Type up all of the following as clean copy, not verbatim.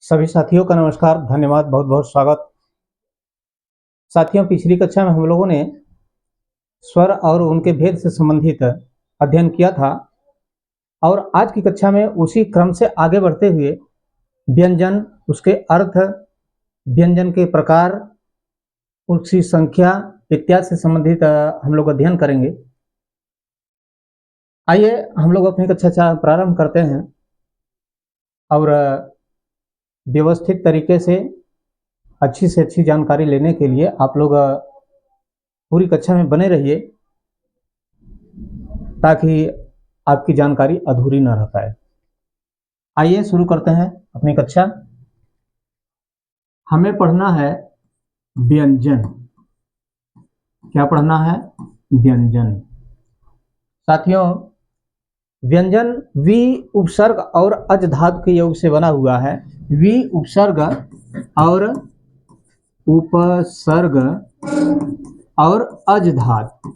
सभी साथियों का नमस्कार, धन्यवाद, बहुत बहुत स्वागत। साथियों, पिछली कक्षा में हम लोगों ने स्वर और उनके भेद से संबंधित अध्ययन किया था और आज की कक्षा में उसी क्रम से आगे बढ़ते हुए व्यंजन, उसके अर्थ, व्यंजन के प्रकार, उसकी संख्या इत्यादि से संबंधित हम लोग अध्ययन करेंगे। आइए हम लोग अपनी कक्षा प्रारंभ करते हैं और व्यवस्थित तरीके से अच्छी से अच्छी जानकारी लेने के लिए आप लोग पूरी कक्षा में बने रहिए ताकि आपकी जानकारी अधूरी न रह पाए। आइए शुरू करते हैं अपनी कक्षा। हमें पढ़ना है व्यंजन। क्या पढ़ना है? व्यंजन। साथियों, व्यंजन वि उपसर्ग और अज धातु के योग से बना हुआ है। वि उपसर्ग और उपसर्ग और अज धातु,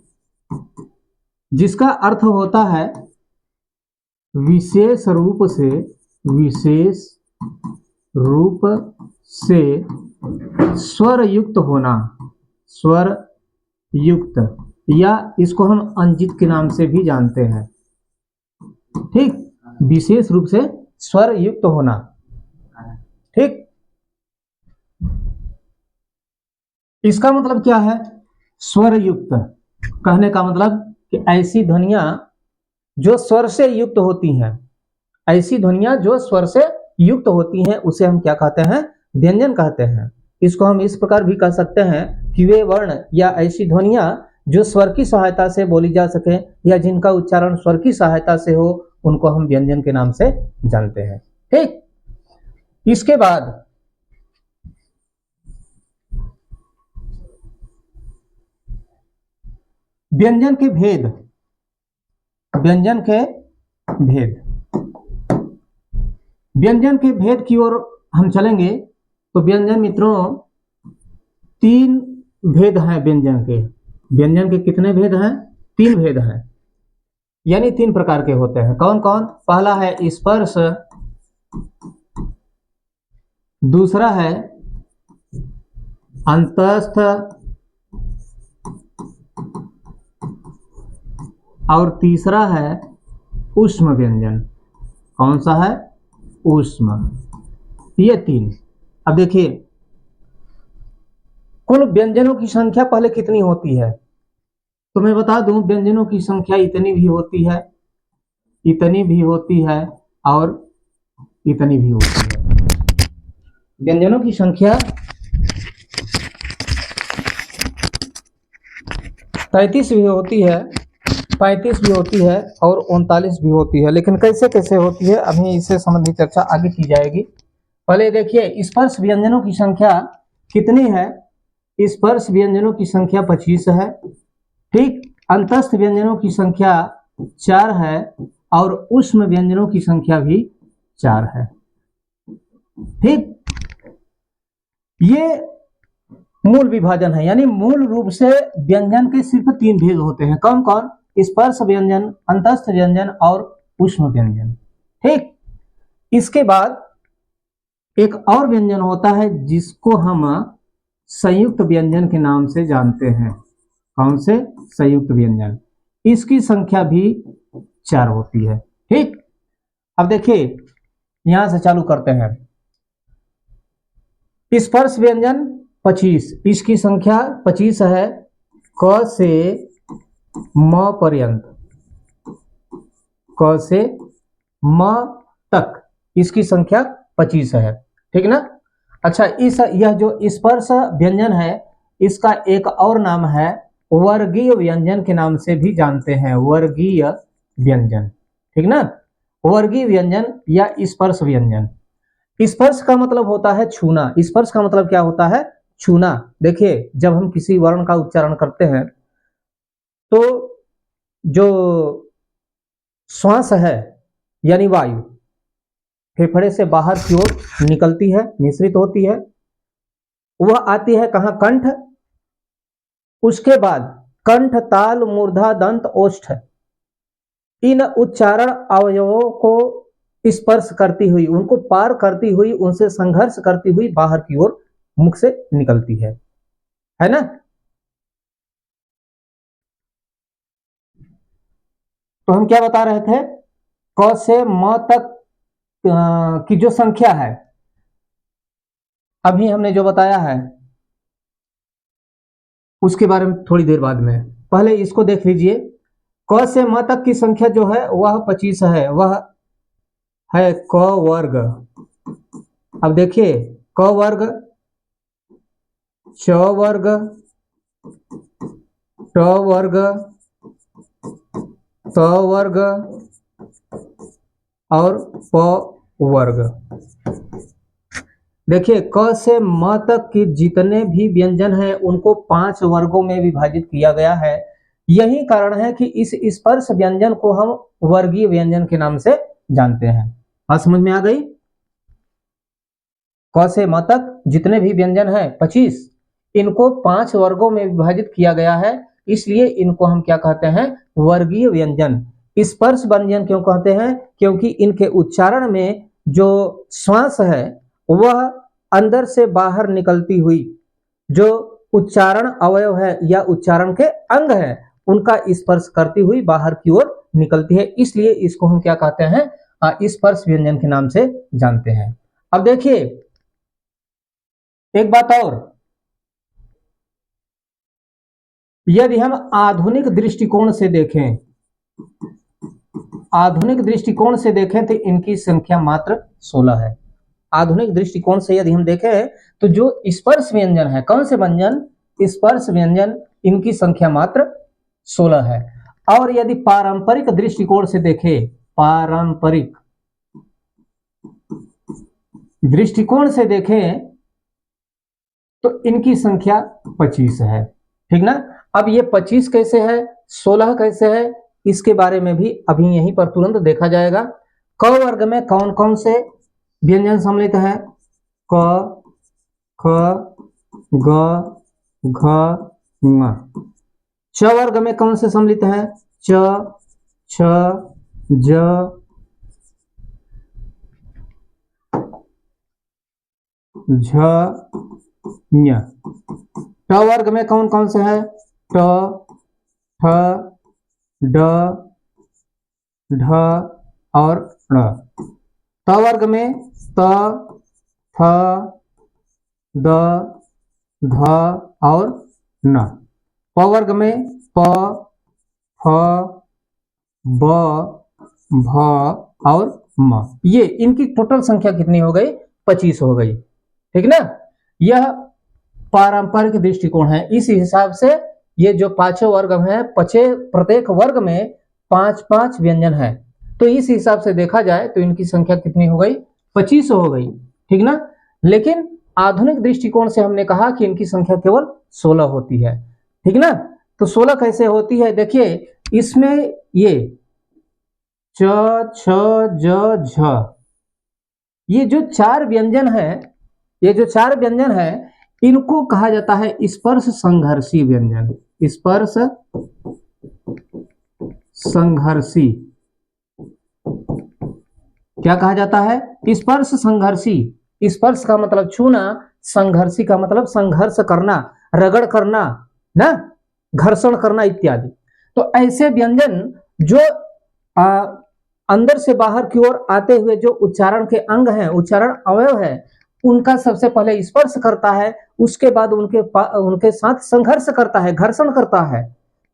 जिसका अर्थ होता है विशेष रूप से स्वर युक्त होना, स्वर युक्त, या इसको हम अंजित के नाम से भी जानते हैं। ठीक, विशेष रूप से स्वर युक्त होना। ठीक, इसका मतलब क्या है? स्वर युक्त कहने का मतलब कि ऐसी ध्वनियां जो स्वर से युक्त होती हैं, ऐसी ध्वनियां जो स्वर से युक्त होती हैं, उसे हम क्या कहते हैं? व्यंजन कहते हैं। इसको हम इस प्रकार भी कह सकते हैं कि वे वर्ण या ऐसी ध्वनियां जो स्वर की सहायता से बोली जा सके या जिनका उच्चारण स्वर की सहायता से हो, उनको हम व्यंजन के नाम से जानते हैं। ठीक, इसके बाद व्यंजन के भेद। व्यंजन के भेद, व्यंजन के भेद की ओर हम चलेंगे तो व्यंजन मित्रों, तीन भेद हैं व्यंजन के। व्यंजन के कितने भेद हैं? तीन भेद हैं, यानी तीन प्रकार के होते हैं। कौन कौन? पहला है स्पर्श, दूसरा है अंतस्थ और तीसरा है ऊष्म व्यंजन। कौन सा है? ऊष्म। ये तीन। अब देखिए, कुल व्यंजनों की संख्या पहले कितनी होती है तो मैं बता दूं, व्यंजनों की संख्या इतनी भी होती है, इतनी भी होती है और इतनी भी होती है। व्यंजनों की संख्या 33 भी होती है, 35 भी होती है और 39 भी होती है। लेकिन कैसे कैसे होती है, अभी इससे संबंधित चर्चा आगे की जाएगी। पहले देखिए, स्पर्श व्यंजनों की संख्या कितनी है? स्पर्श व्यंजनों की संख्या 25 है। ठीक, अंतस्थ व्यंजनों की संख्या 4 है और ऊष्म व्यंजनों की संख्या भी 4 है। ठीक, ये मूल विभाजन है, यानी मूल रूप से व्यंजन के सिर्फ तीन भेद होते हैं। कौन कौन? स्पर्श व्यंजन, अंतस्थ व्यंजन और ऊष्म व्यंजन। ठीक, इसके बाद एक और व्यंजन होता है जिसको हम संयुक्त व्यंजन के नाम से जानते हैं। कौन से? संयुक्त व्यंजन। इसकी संख्या भी 4 होती है। ठीक, अब देखिए, यहां से चालू करते हैं। स्पर्श व्यंजन 25, इसकी संख्या 25 है। क से म पर्यंत, क से म तक इसकी संख्या 25 है। ठीक ना? अच्छा, यह जो स्पर्श व्यंजन है, इसका एक और नाम है वर्गीय व्यंजन के नाम से भी जानते हैं। वर्गीय व्यंजन। ठीक ना? वर्गीय व्यंजन या स्पर्श व्यंजन। स्पर्श का मतलब होता है छूना। स्पर्श का मतलब क्या होता है? छूना। देखिए, जब हम किसी वर्ण का उच्चारण करते हैं तो जो श्वास है यानी वायु फेफड़े से बाहर की ओर निकलती है, मिश्रित होती है, वह आती है कहां? कंठ। उसके बाद कंठ, ताल, मूर्धा, दंत, ओष्ठ, इन उच्चारण अवयवों को स्पर्श करती हुई, उनको पार करती हुई, उनसे संघर्ष करती हुई बाहर की ओर मुख से निकलती है ना। तो हम क्या बता रहे थे, क से म तक की जो संख्या है, अभी हमने जो बताया है उसके बारे में थोड़ी देर बाद में, पहले इसको देख लीजिए। क से म तक की संख्या जो है वह 25 है, वह है क वर्ग। अब देखिए, क वर्ग, च वर्ग, ट वर्ग, त वर्ग और प वर्ग। देखिए, क से म तक के जितने भी व्यंजन हैं उनको 5 वर्गों में विभाजित किया गया है। यही कारण है कि इस स्पर्श व्यंजन को हम वर्गीय व्यंजन के नाम से जानते हैं। बात समझ में आ गई। क से म तक जितने भी व्यंजन हैं 25, इनको 5 वर्गों में विभाजित किया गया है, इसलिए इनको हम क्या कहते हैं, वर्गीय व्यंजन। स्पर्श व्यंजन क्यों कहते हैं, क्योंकि इनके उच्चारण में जो श्वास है वह अंदर से बाहर निकलती हुई जो उच्चारण अवयव है या उच्चारण के अंग है उनका स्पर्श करती हुई बाहर की ओर निकलती है, इसलिए इसको हम क्या कहते हैं, स्पर्श व्यंजन के नाम से जानते हैं। अब देखिए एक बात और, यदि हम आधुनिक दृष्टिकोण से देखें, आधुनिक दृष्टिकोण से देखें तो इनकी संख्या मात्र 16 है। आधुनिक दृष्टिकोण से यदि हम देखें तो जो स्पर्श व्यंजन है, कौन से व्यंजन, स्पर्श व्यंजन, इनकी संख्या मात्र 16 है। और यदि पारंपरिक दृष्टिकोण से देखें, पारंपरिक दृष्टिकोण से देखें तो इनकी संख्या 25 है, ठीक ना। अब ये 25 कैसे है, 16 कैसे है, इसके बारे में भी अभी यहीं पर तुरंत देखा जाएगा। क वर्ग में कौन कौन से व्यंजन सम्मिलित है, क, ख, ग, घ, ङ। च वर्ग में कौन से सम्मिलित है, च, छ, ज, झ, ञ। ट वर्ग में कौन कौन से है, ट, ठ, ड, ढ और ण। त वर्ग में त, थ, द, ध और न। प वर्ग में प, फ, ब, भ और म। ये इनकी टोटल संख्या कितनी हो गई, 25 हो गई, ठीक ना। यह पारंपरिक दृष्टिकोण है। इस हिसाब से ये जो पांचों वर्ग हैं, प्रत्येक वर्ग में 5-5 व्यंजन है, तो इस हिसाब से देखा जाए तो इनकी संख्या कितनी हो गई, 25 हो गई, ठीक ना। लेकिन आधुनिक दृष्टिकोण से हमने कहा कि इनकी संख्या केवल 16 होती है, ठीक ना। तो 16 कैसे होती है, देखिए इसमें ये च, छ, ज, झ, ये जो 4 व्यंजन है, ये जो 4 व्यंजन है इनको कहा जाता है स्पर्श संघर्षी व्यंजन। स्पर्श संघर्षी क्या कहा जाता है, स्पर्श संघर्षी। स्पर्श का मतलब छूना, संघर्षी का मतलब संघर्ष करना, रगड़ करना ना, घर्षण करना इत्यादि। तो ऐसे व्यंजन जो अंदर से बाहर की ओर आते हुए जो उच्चारण के अंग हैं, उच्चारण अवयव है, उनका सबसे पहले स्पर्श करता है, उसके बाद उनके साथ संघर्ष करता है, घर्षण करता है,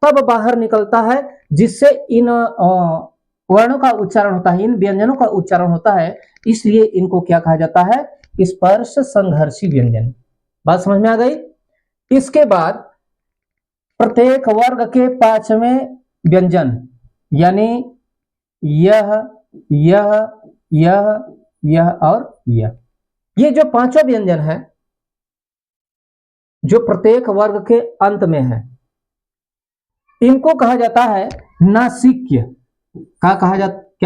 तब बाहर निकलता है, जिससे इन वर्णों का उच्चारण होता है, इन व्यंजनों का उच्चारण होता है। इसलिए इनको क्या कहा जाता है, स्पर्श संघर्षी व्यंजन। बात समझ में आ गई। इसके बाद प्रत्येक वर्ग के 5वें व्यंजन, यानी यह, यह, यह, यह और यह, ये जो 5वां व्यंजन है जो प्रत्येक वर्ग के अंत में है, इनको कहा जाता है नासिक्य। क्या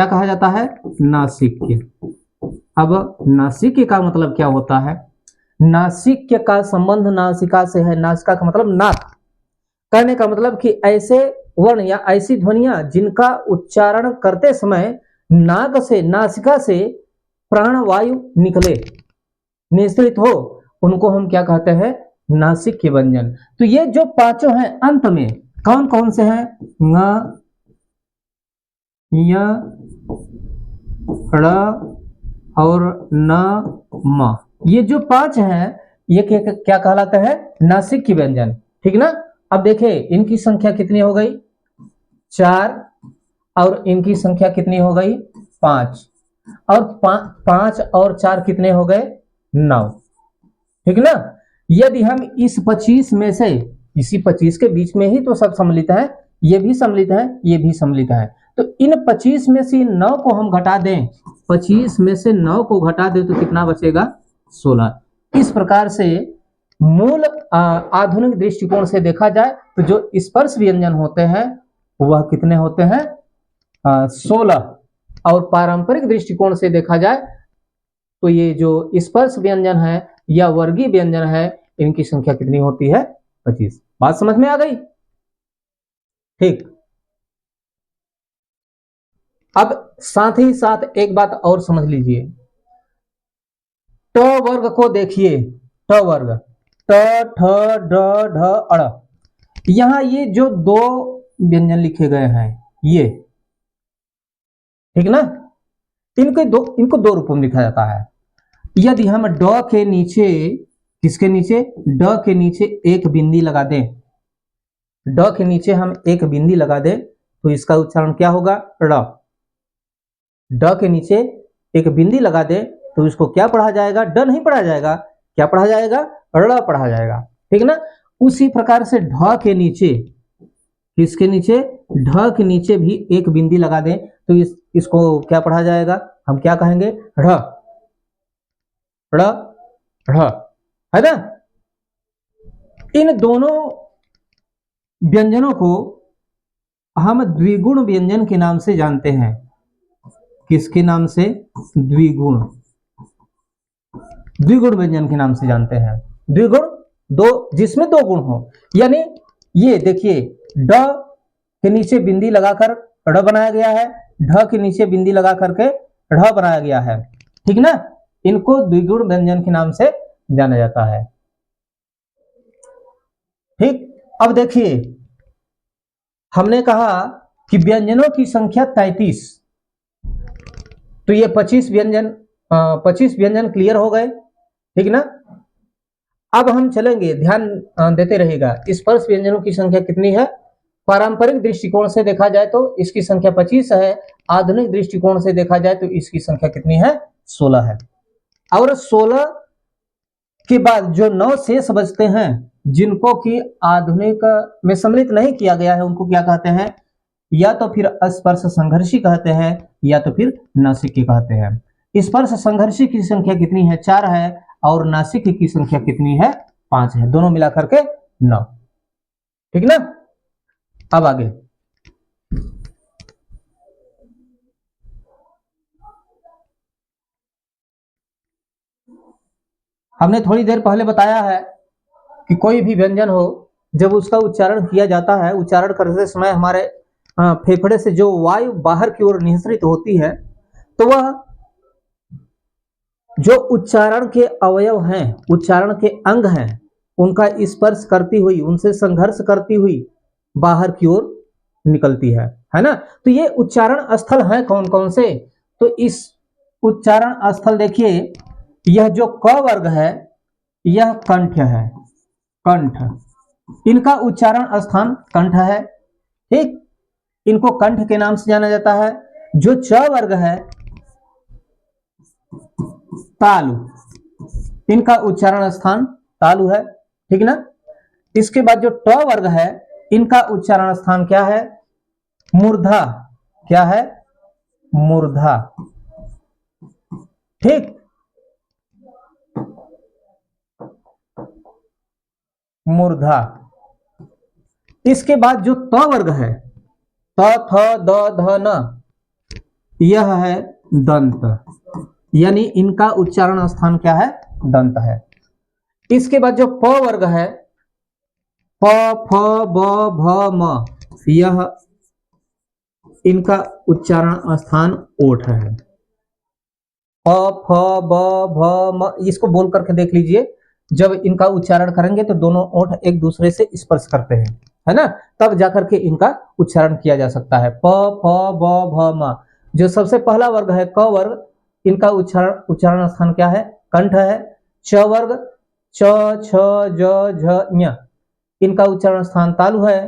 कहा जाता है, नासिक्य। अब नासिक्य का मतलब क्या होता है, नासिक्य का संबंध नासिका से है। नासिका का मतलब नाक, कहने का मतलब कि ऐसे वर्ण या ऐसी ध्वनियां जिनका उच्चारण करते समय नाक से, नासिका से प्राणवायु निकले, निःसृत हो, उनको हम क्या कहते हैं? नासिक के व्यंजन। तो ये जो पांचों हैं अंत में कौन कौन से हैं? ङ, य, ड़ और न, म। ये जो पांच हैं ये क्या कहलाते हैं? नासिक की व्यंजन। ठीक ना। अब देखें इनकी संख्या कितनी हो गई? 4 और इनकी संख्या कितनी हो गई? 5 और 5 और 4 कितने हो गए? 9। ठीक ना। यदि हम इस 25 में से, इसी 25 के बीच में ही तो सब सम्मिलित है, ये भी सम्मिलित है, ये भी सम्मिलित है, तो इन 25 में से 9 को हम घटा दें, 25 में से 9 को घटा दें तो कितना बचेगा? 16। इस प्रकार से मूल आधुनिक दृष्टिकोण से देखा जाए तो जो स्पर्श व्यंजन होते हैं वह कितने होते हैं? 16। और पारंपरिक दृष्टिकोण से देखा जाए तो ये जो स्पर्श व्यंजन है या वर्गीय व्यंजन है इनकी संख्या कितनी होती है? 25। बात समझ में आ गई? ठीक। अब साथ ही साथ एक बात और समझ लीजिए, ट वर्ग को देखिए, ट वर्ग, ट, ठ, ड, ढ, अड़। यहां ये जो दो व्यंजन लिखे गए हैं ये, ठीक ना, इनको दो रूपों में लिखा जाता है। यदि हम ड के नीचे, किसके नीचे? ड के नीचे एक बिंदी लगा दें, ड के नीचे हम एक बिंदी लगा दें तो इसका उच्चारण क्या होगा? ड़। ड के नीचे एक बिंदी लगा दें तो इसको क्या पढ़ा जाएगा? ड नहीं पढ़ा जाएगा, क्या पढ़ा जाएगा? ड़ पढ़ा जाएगा। ठीक ना। उसी प्रकार से ढ के नीचे, किसके नीचे? ढ के नीचे भी एक बिंदी लगा दें तो इसको क्या पढ़ा जाएगा? हम क्या कहेंगे? ढ़, ढ़, ढ़, है ना। इन दोनों व्यंजनों को हम द्विगुण व्यंजन के नाम से जानते हैं। किसके नाम से? द्विगुण, द्विगुण व्यंजन के नाम से जानते हैं। द्विगुण, दो, जिसमें दो गुण हो। यानी ये देखिए, ड के नीचे बिंदी लगाकर ड़ बनाया गया है, ढ के नीचे बिंदी लगा करके ढ़ बनाया गया है। ठीक ना। इनको द्विगुण व्यंजन के नाम से जाना जाता है। ठीक। अब देखिए हमने कहा कि व्यंजनों की संख्या 33, तो ये 25 व्यंजन क्लियर हो गए। ठीक ना। अब हम चलेंगे, ध्यान देते रहिएगा। स्पर्श व्यंजनों की संख्या कितनी है? पारंपरिक दृष्टिकोण से देखा जाए तो इसकी संख्या 25 है, आधुनिक दृष्टिकोण से देखा जाए तो इसकी संख्या कितनी है? 16 है। और 16 के बाद जो 9 शेष बचते हैं जिनको कि आधुनिक में सम्मिलित नहीं किया गया है उनको क्या कहते हैं? या तो फिर स्पर्श संघर्षी कहते हैं या तो फिर नासिकी कहते हैं। स्पर्श संघर्षी की संख्या कितनी है? 4 है और नासिकी की संख्या कितनी है? 5 है, दोनों मिलाकर के 9। ठीक ना। अब आगे हमने थोड़ी देर पहले बताया है कि कोई भी व्यंजन हो जब उसका उच्चारण किया जाता है, उच्चारण करते समय हमारे फेफड़े से जो वायु बाहर की ओर निःसृत होती है तो वह जो उच्चारण के अवयव हैं, उच्चारण के अंग हैं, उनका स्पर्श करती हुई, उनसे संघर्ष करती हुई बाहर की ओर निकलती है ना। तो ये उच्चारण स्थल है कौन कौन से? तो इस उच्चारण स्थल देखिए, यह जो क वर्ग है यह कंठ है, कंठ, इनका उच्चारण स्थान कंठ है। ठीक, इनको कंठ के नाम से जाना जाता है। जो च वर्ग है तालु, इनका उच्चारण स्थान तालु है। ठीक ना। इसके बाद जो ट वर्ग है इनका उच्चारण स्थान क्या है? मूर्धा, क्या है? मूर्धा। ठीक, मूर्धा। इसके बाद जो त वर्ग है, त, थ, द, ध, न, यह है दंत, यानी इनका उच्चारण स्थान क्या है? दंत है। इसके बाद जो प वर्ग है, प, फ, ब, भ, म, यह इनका उच्चारण स्थान ओठ है। प, फ, ब, भ, म, इसको बोल करके देख लीजिए। जब इनका उच्चारण करेंगे तो दोनों ओठ एक दूसरे से स्पर्श करते हैं, है ना, तब जाकर के इनका उच्चारण किया जा सकता है। प, फ, ब, भ, म। जो सबसे पहला वर्ग है क वर्ग, इनका उच्चारण स्थान क्या है? कंठ है। च वर्ग, च, छ, ज, झ, ञ, इनका उच्चारण स्थान तालु है।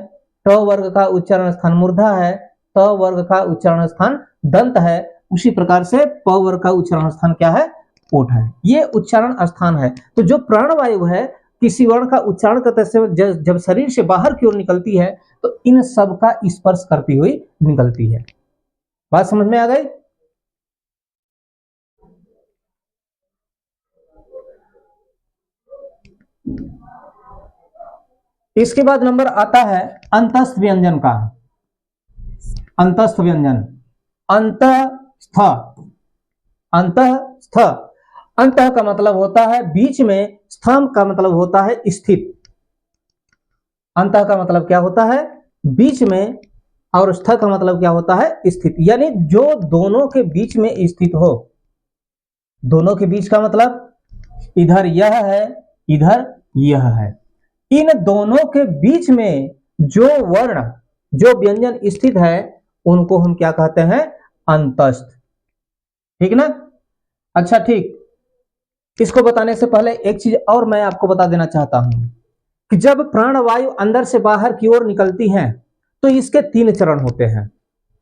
ट वर्ग का उच्चारण स्थान मूर्धा है। त वर्ग का उच्चारण स्थान दंत है। उसी प्रकार से प वर्ग का उच्चारण स्थान क्या है? ओठ है। ये उच्चारण स्थान है। तो जो प्राणवायु है किसी वर्ण का उच्चारण करते समय जब शरीर से बाहर की ओर निकलती है तो इन सब का स्पर्श करती हुई निकलती है। बात समझ में आ गई? इसके बाद नंबर आता है अंतस्थ व्यंजन का। अंतस्थ व्यंजन, अंतस्थ, अंतस्थ, अंत का मतलब होता है बीच में, स्थम का मतलब होता है स्थित। अंत का मतलब क्या होता है? बीच में, और स्थ का मतलब क्या होता है? स्थित, यानी जो दोनों के बीच में स्थित हो। दोनों के बीच का मतलब इधर यह है, इधर यह है। इन दोनों के बीच में जो वर्ण, जो व्यंजन स्थित है उनको हम क्या कहते हैं? अंतस्थ। ठीक ना? अच्छा ठीक, इसको बताने से पहले एक चीज और मैं आपको बता देना चाहता हूं कि जब प्राणवायु अंदर से बाहर की ओर निकलती है तो इसके 3 चरण होते हैं।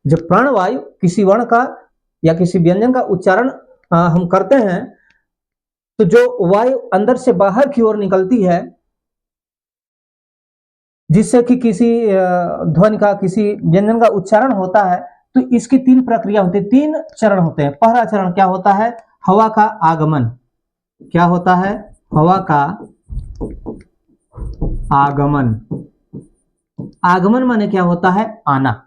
जब प्राणवायु किसी वर्ण का या किसी व्यंजन का उच्चारण हम करते हैं तो जो वायु अंदर से बाहर की ओर निकलती है जिससे कि किसी ध्वनि का, किसी व्यंजन का उच्चारण होता है, तो इसकी 3 प्रक्रिया होती है, 3 चरण होते हैं। पहला चरण क्या होता है? हवा का आगमन। क्या होता है? हवा का आगमन। आगमन माने क्या होता है? आना।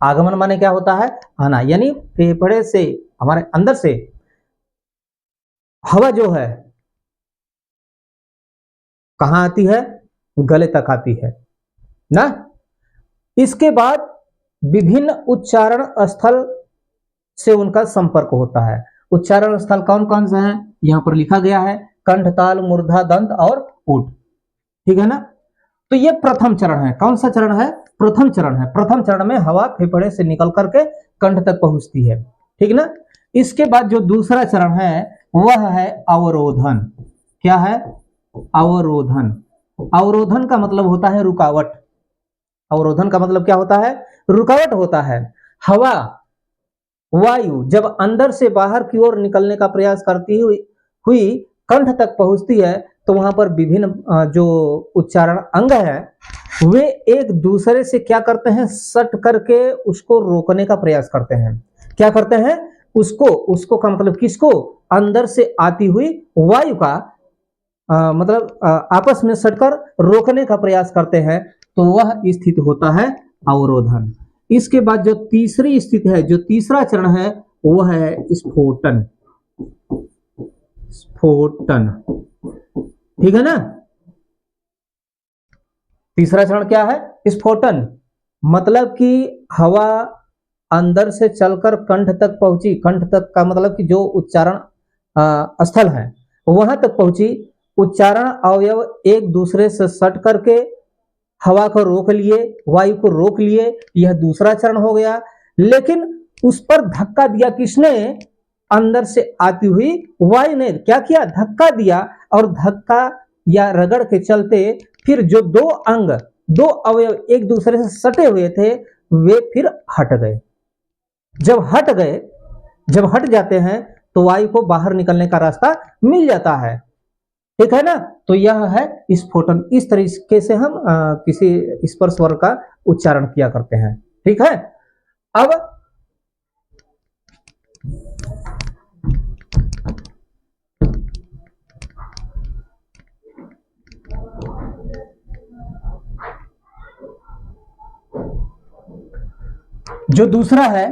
आगमन माने क्या होता है? आना, यानी फेफड़े से, हमारे अंदर से हवा जो है कहां आती है? गले तक आती है ना। इसके बाद विभिन्न उच्चारण स्थल से उनका संपर्क होता है। उच्चारण स्थल कौन कौन से हैं? यहां पर लिखा गया है, कंठ, ताल, मूर्धा, दंत और ओठ। ठीक है ना? तो ये प्रथम चरण है। कौन सा चरण है? प्रथम चरण है। प्रथम चरण में हवा फेफड़े से निकल करके कंठ तक पहुंचती है। ठीक ना? इसके बाद जो दूसरा चरण है वह है अवरोधन। क्या है? अवरोधन। अवरोधन का मतलब होता है रुकावट। अवरोधन का मतलब क्या होता है? रुकावट होता है। हवा, वायु जब अंदर से बाहर की ओर निकलने का प्रयास करती हुई कंठ तक पहुंचती है तो वहां पर विभिन्न जो उच्चारण अंग है वे एक दूसरे से क्या करते हैं? सट करके उसको रोकने का प्रयास करते हैं। क्या करते हैं? उसको का मतलब किसको? अंदर से आती हुई वायु का मतलब आपस में सटकर रोकने का प्रयास करते हैं, तो वह स्थिति होता है अवरोधन। इसके बाद जो तीसरी स्थिति है, जो तीसरा चरण है वह है स्फोटन। स्फोटन। ठीक है ना? तीसरा चरण क्या है? स्फोटन। मतलब कि हवा अंदर से चलकर कंठ तक पहुंची। कंठ तक का मतलब कि जो उच्चारण स्थल है वहां तक पहुंची। उच्चारण अवयव एक दूसरे से सट करके हवा को रोक लिए, वायु को रोक लिए, यह दूसरा चरण हो गया। लेकिन उस पर धक्का दिया किसने? अंदर से आती हुई वायु ने क्या किया? धक्का दिया, और धक्का या रगड़ के चलते फिर जो दो अंग, दो अवयव एक दूसरे से सटे हुए थे वे फिर हट गए। जब हट गए, जब हट जाते हैं तो वायु को बाहर निकलने का रास्ता मिल जाता है। ठीक है ना? तो यह है स्फोटन। इस तरीके से हम किसी स्पर्श वर्ग का उच्चारण किया करते हैं। ठीक है? अब जो दूसरा है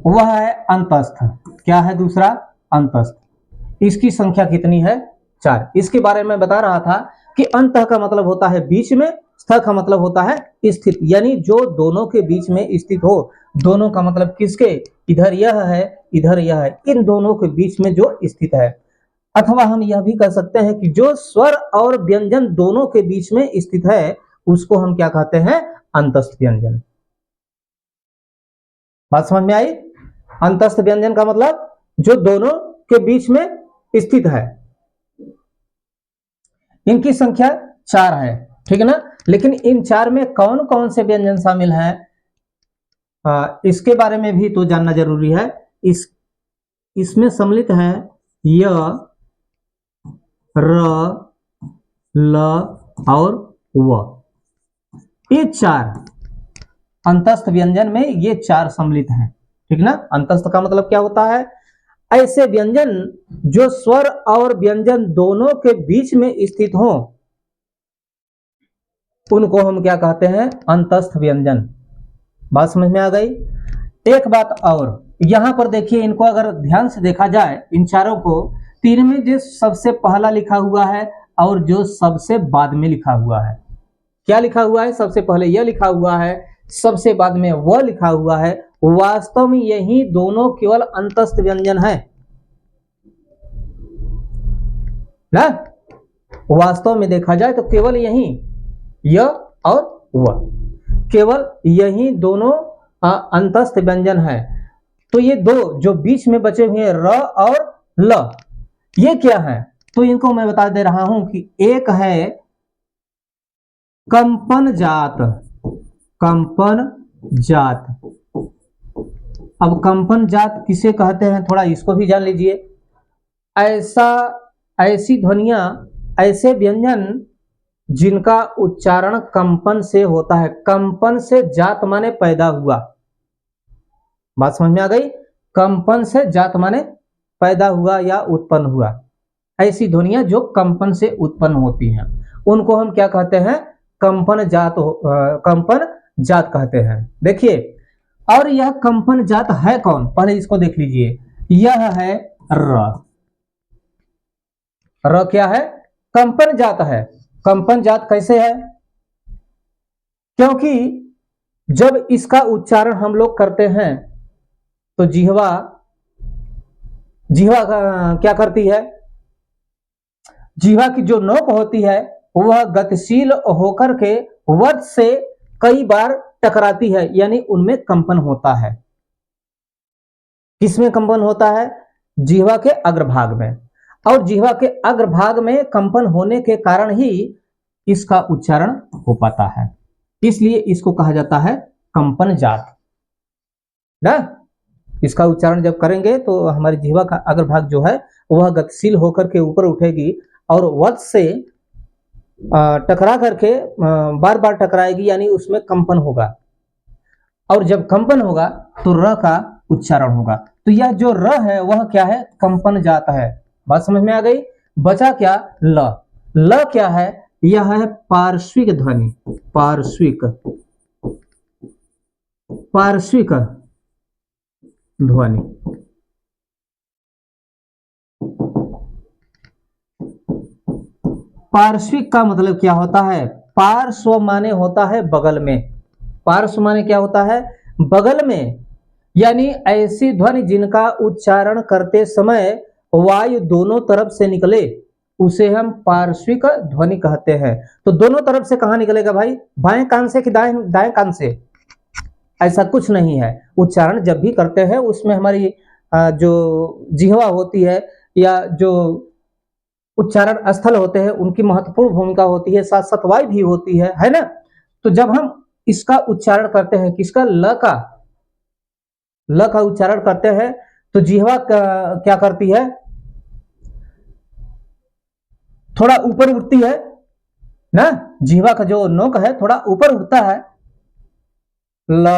वह है अंतस्थ। क्या है दूसरा? अंतस्थ। इसकी संख्या कितनी है? 4। इसके बारे में बता रहा था कि अंत का मतलब होता है बीच में, स्थ का मतलब होता है स्थित, यानी जो दोनों के बीच में स्थित हो। दोनों का मतलब किसके, इधर यह है इधर यह है, इन दोनों के बीच में जो स्थित है। अथवा हम यह भी कह सकते हैं कि जो स्वर और व्यंजन दोनों के बीच में स्थित है उसको हम क्या कहते हैं, अंतस्थ व्यंजन। बात समझ में आई? अंतस्थ व्यंजन का मतलब जो दोनों के बीच में स्थित है। इनकी संख्या 4 है, ठीक है ना। लेकिन इन 4 में कौन कौन से व्यंजन शामिल हैं, इसके बारे में भी तो जानना जरूरी है। इसमें सम्मिलित है य, र, ल और व। ये 4 अंतस्थ व्यंजन में ये 4 सम्मिलित हैं, ठीक ना। अंतस्थ का मतलब क्या होता है, ऐसे व्यंजन जो स्वर और व्यंजन दोनों के बीच में स्थित हो उनको हम क्या कहते हैं, अंतस्थ व्यंजन। बात समझ में आ गई? एक बात और, यहां पर देखिए, इनको अगर ध्यान से देखा जाए इन चारों को, तीन में जो सबसे पहला लिखा हुआ है और जो सबसे बाद में लिखा हुआ है, क्या लिखा हुआ है, सबसे पहले यह लिखा हुआ है, सबसे बाद में वह लिखा हुआ है, वास्तव में यही दोनों केवल अंतस्थ व्यंजन है ना। वास्तव में देखा जाए तो केवल यही य और व, केवल यही दोनों अंतस्थ व्यंजन है। तो ये दो जो बीच में बचे हुए हैं र और ल, ये क्या है, तो इनको मैं बता दे रहा हूं कि एक है कंपन जात। कंपन जात, अब कंपन जात किसे कहते हैं थोड़ा इसको भी जान लीजिए। ऐसी ध्वनियां, ऐसे व्यंजन जिनका उच्चारण कंपन से होता है। कंपन से जात माने पैदा हुआ। बात समझ में आ गई? कंपन से जात माने पैदा हुआ या उत्पन्न हुआ। ऐसी ध्वनियां जो कंपन से उत्पन्न होती हैं उनको हम क्या कहते हैं, कंपन जात, कंपन जात कहते हैं। देखिए, और यह कंपन जात है कौन, पहले इसको देख लीजिए। यह है र। र क्या है, कंपन जात है। कंपन जात कैसे है, क्योंकि जब इसका उच्चारण हम लोग करते हैं तो जिह्वा क्या करती है, जिह्वा की जो नोक होती है वह गतिशील होकर के वध से कई बार टकराती है, यानी उनमें कंपन होता है। किसमें कंपन होता है, जिह्वा के अग्रभाग में। और जिह्वा के अग्रभाग में कंपन होने के कारण ही इसका उच्चारण हो पाता है, इसलिए इसको कहा जाता है कंपन जात ना। इसका उच्चारण जब करेंगे तो हमारी जिह्वा का अग्रभाग जो है वह गतिशील होकर के ऊपर उठेगी और वध से टकरा करके बार बार टकराएगी, यानी उसमें कंपन होगा। और जब कंपन होगा तो र का उच्चारण होगा। तो यह जो र है वह क्या है, कंपन जात है। बात समझ में आ गई? बचा क्या, ल। ल क्या है, यह है पार्श्विक ध्वनि। पार्श्विक, पार्श्विक ध्वनि। पार्श्विक का मतलब क्या होता है, पार्श्व माने होता है बगल में। पार्श्व माने क्या होता है, बगल में, यानी ऐसी ध्वनि जिनका उच्चारण करते समय वायु दोनों तरफ से निकले उसे हम पार्श्विक ध्वनि कहते हैं। तो दोनों तरफ से कहां निकलेगा भाई, बाएं कान से कि दाएं कान से, ऐसा कुछ नहीं है। उच्चारण जब भी करते हैं उसमें हमारी जो जिह्वा होती है या जो उच्चारण स्थल होते हैं उनकी महत्वपूर्ण भूमिका होती है, साथ साथ वायु भी होती है ना। तो जब हम इसका उच्चारण करते हैं, किसका, ल का उच्चारण करते हैं तो जिह्वा क्या करती है, थोड़ा ऊपर उठती है ना। जिह्वा का जो नोक है थोड़ा ऊपर उठता है। ल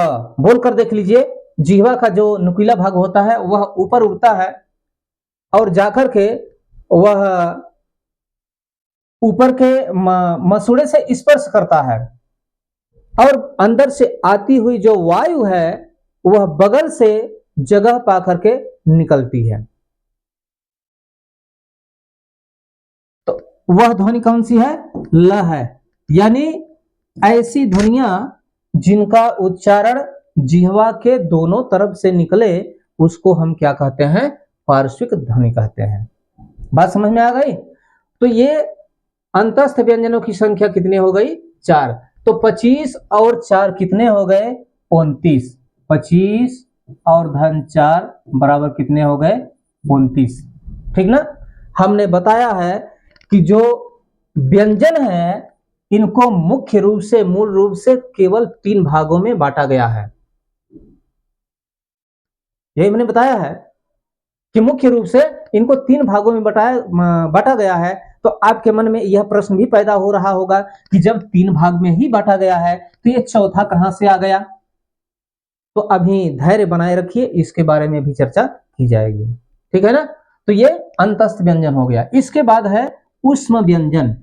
बोलकर देख लीजिए, जिह्वा का जो नुकीला भाग होता है वह ऊपर उठता है और जाकर के वह ऊपर के मसूड़े से स्पर्श करता है और अंदर से आती हुई जो वायु है वह बगल से जगह पा करके निकलती है। तो वह ध्वनि कौन सी है, ल है। यानी ऐसी ध्वनियां जिनका उच्चारण जिह्वा के दोनों तरफ से निकले उसको हम क्या कहते हैं? पार्श्विक ध्वनि कहते हैं। बात समझ में आ गई? तो ये अंतस्थ व्यंजनों की संख्या कितनी हो गई? 4। तो 25 और 4 कितने हो गए? 29। 25 और धन 4 बराबर कितने हो गए? 29। ठीक ना? हमने बताया है कि जो व्यंजन है इनको मुख्य रूप से, मूल रूप से केवल 3 भागों में बांटा गया है। यही मैंने बताया है कि मुख्य रूप से इनको 3 भागों में बांटा गया है। तो आपके मन में यह प्रश्न भी पैदा हो रहा होगा कि जब 3 भाग में ही बांटा गया है तो ये चौथा कहां से आ गया? तो अभी धैर्य बनाए रखिए, इसके बारे में भी चर्चा की जाएगी। ठीक है ना? तो ये अंतस्थ व्यंजन हो गया। इसके बाद है ऊष्म व्यंजन।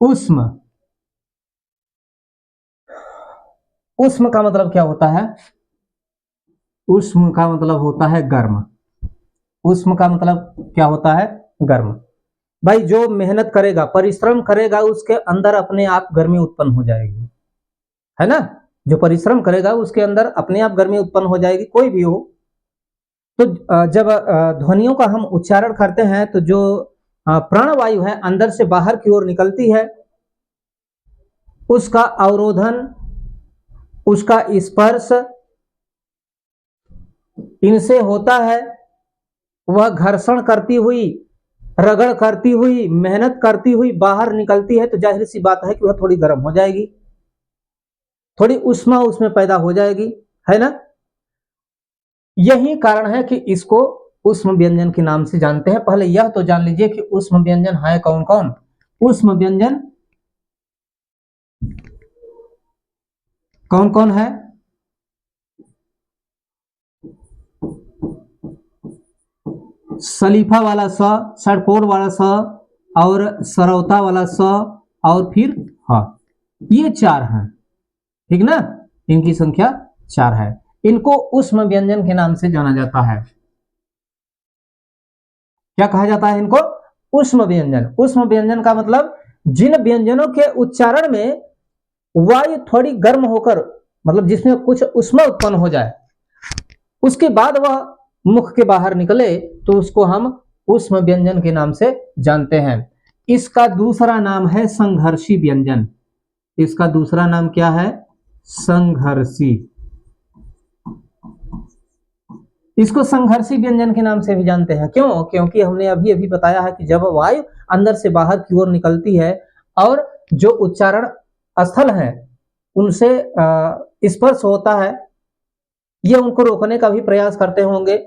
ऊष्म, ऊष्म का मतलब क्या होता है? ऊष्म का मतलब होता है गर्म। ऊष्म का मतलब क्या होता है? गर्म। भाई जो मेहनत करेगा, परिश्रम करेगा, उसके अंदर अपने आप गर्मी उत्पन्न हो जाएगी, है ना? जो परिश्रम करेगा उसके अंदर अपने आप गर्मी उत्पन्न हो जाएगी, कोई भी हो। तो जब ध्वनियों का हम उच्चारण करते हैं तो जो प्राणवायु है अंदर से बाहर की ओर निकलती है, उसका अवरोधन, उसका स्पर्श इनसे होता है। वह घर्षण करती हुई, रगड़ करती हुई, मेहनत करती हुई बाहर निकलती है, तो जाहिर सी बात है कि वह थोड़ी गर्म हो जाएगी, थोड़ी उष्मा उसमें पैदा हो जाएगी, है ना? यही कारण है कि इसको ऊष्म व्यंजन के नाम से जानते हैं। पहले यह तो जान लीजिए कि ऊष्म व्यंजन है कौन कौन? ऊष्म व्यंजन कौन कौन है? सलीफा वाला स, षटकोण वाला स, और सरौता वाला स, और फिर ह, ये 4 हैं। ठीक ना? इनकी संख्या 4 है। इनको ऊष्म व्यंजन के नाम से जाना जाता है। क्या कहा जाता है इनको? ऊष्म व्यंजन। ऊष्म व्यंजन का मतलब जिन व्यंजनों के उच्चारण में वायु थोड़ी गर्म होकर, मतलब जिसमें कुछ उष्मा उत्पन्न हो जाए, उसके बाद वह मुख के बाहर निकले, तो उसको हम ऊष्म व्यंजन के नाम से जानते हैं। इसका दूसरा नाम है संघर्षी व्यंजन। इसका दूसरा नाम क्या है? संघर्षी। इसको संघर्षी व्यंजन के नाम से भी जानते हैं। क्यों? क्योंकि हमने अभी अभी बताया है कि जब वायु अंदर से बाहर की ओर निकलती है और जो उच्चारण स्थल है उनसे स्पर्श होता है, ये उनको रोकने का भी प्रयास करते होंगे,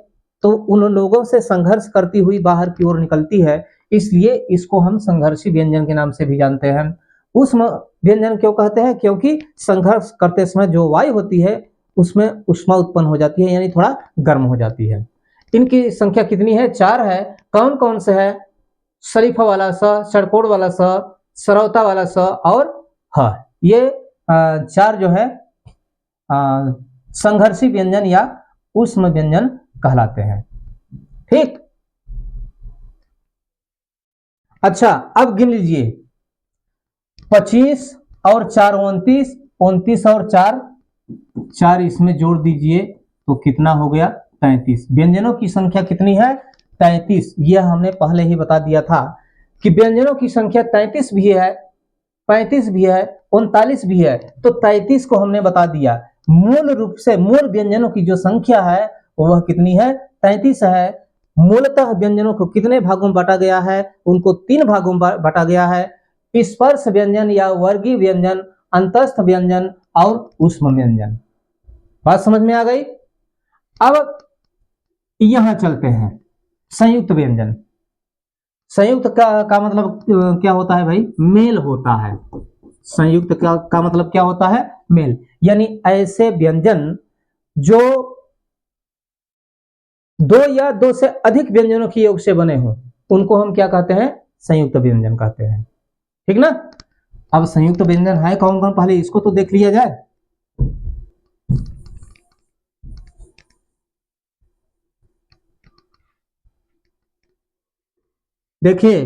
तो उन लोगों से संघर्ष करती हुई बाहर की ओर निकलती है, इसलिए इसको हम संघर्षी व्यंजन के नाम से भी जानते हैं। ऊष्म व्यंजन क्यों कहते हैं? क्योंकि संघर्ष करते समय जो वायु होती है उसमें उष्मा उत्पन्न हो जाती है, यानी थोड़ा गर्म हो जाती है। इनकी संख्या कितनी है? 4 है। कौन कौन से है? शरीफा वाला स, षटकोण वाला स, सरौता वाला स और ह। ये 4 जो है संघर्षी व्यंजन या ऊष्म व्यंजन कहलाते हैं। ठीक। अच्छा, अब गिन लीजिए। 25 और 4 29, 29 और 4 4 इसमें जोड़ दीजिए तो कितना हो गया? 33। व्यंजनों की संख्या कितनी है? 33। यह हमने पहले ही बता दिया था कि व्यंजनों की संख्या 33 भी है, 35 भी है, 39 भी है। तो 33 को हमने बता दिया। मूल रूप से मूल व्यंजनों की जो संख्या है वह कितनी है? 33 है। मूलतः व्यंजनों को कितने भागों में बांटा गया है? उनको 3 भागों में बांटा गया है। स्पर्श व्यंजन या वर्गीय व्यंजन, अंतस्थ व्यंजन और ऊष्म व्यंजन। बात समझ में आ गई? अब यहां चलते हैं संयुक्त व्यंजन। संयुक्त का मतलब क्या होता है भाई? मेल होता है। संयुक्त का मतलब क्या होता है? मेल। यानी ऐसे व्यंजन जो 2 या 2 से अधिक व्यंजनों के योग से बने हों, उनको हम क्या कहते हैं? संयुक्त व्यंजन कहते हैं। ठीक ना? अब संयुक्त व्यंजन है कौन कौन, पहले इसको तो देख लिया जाए। देखिए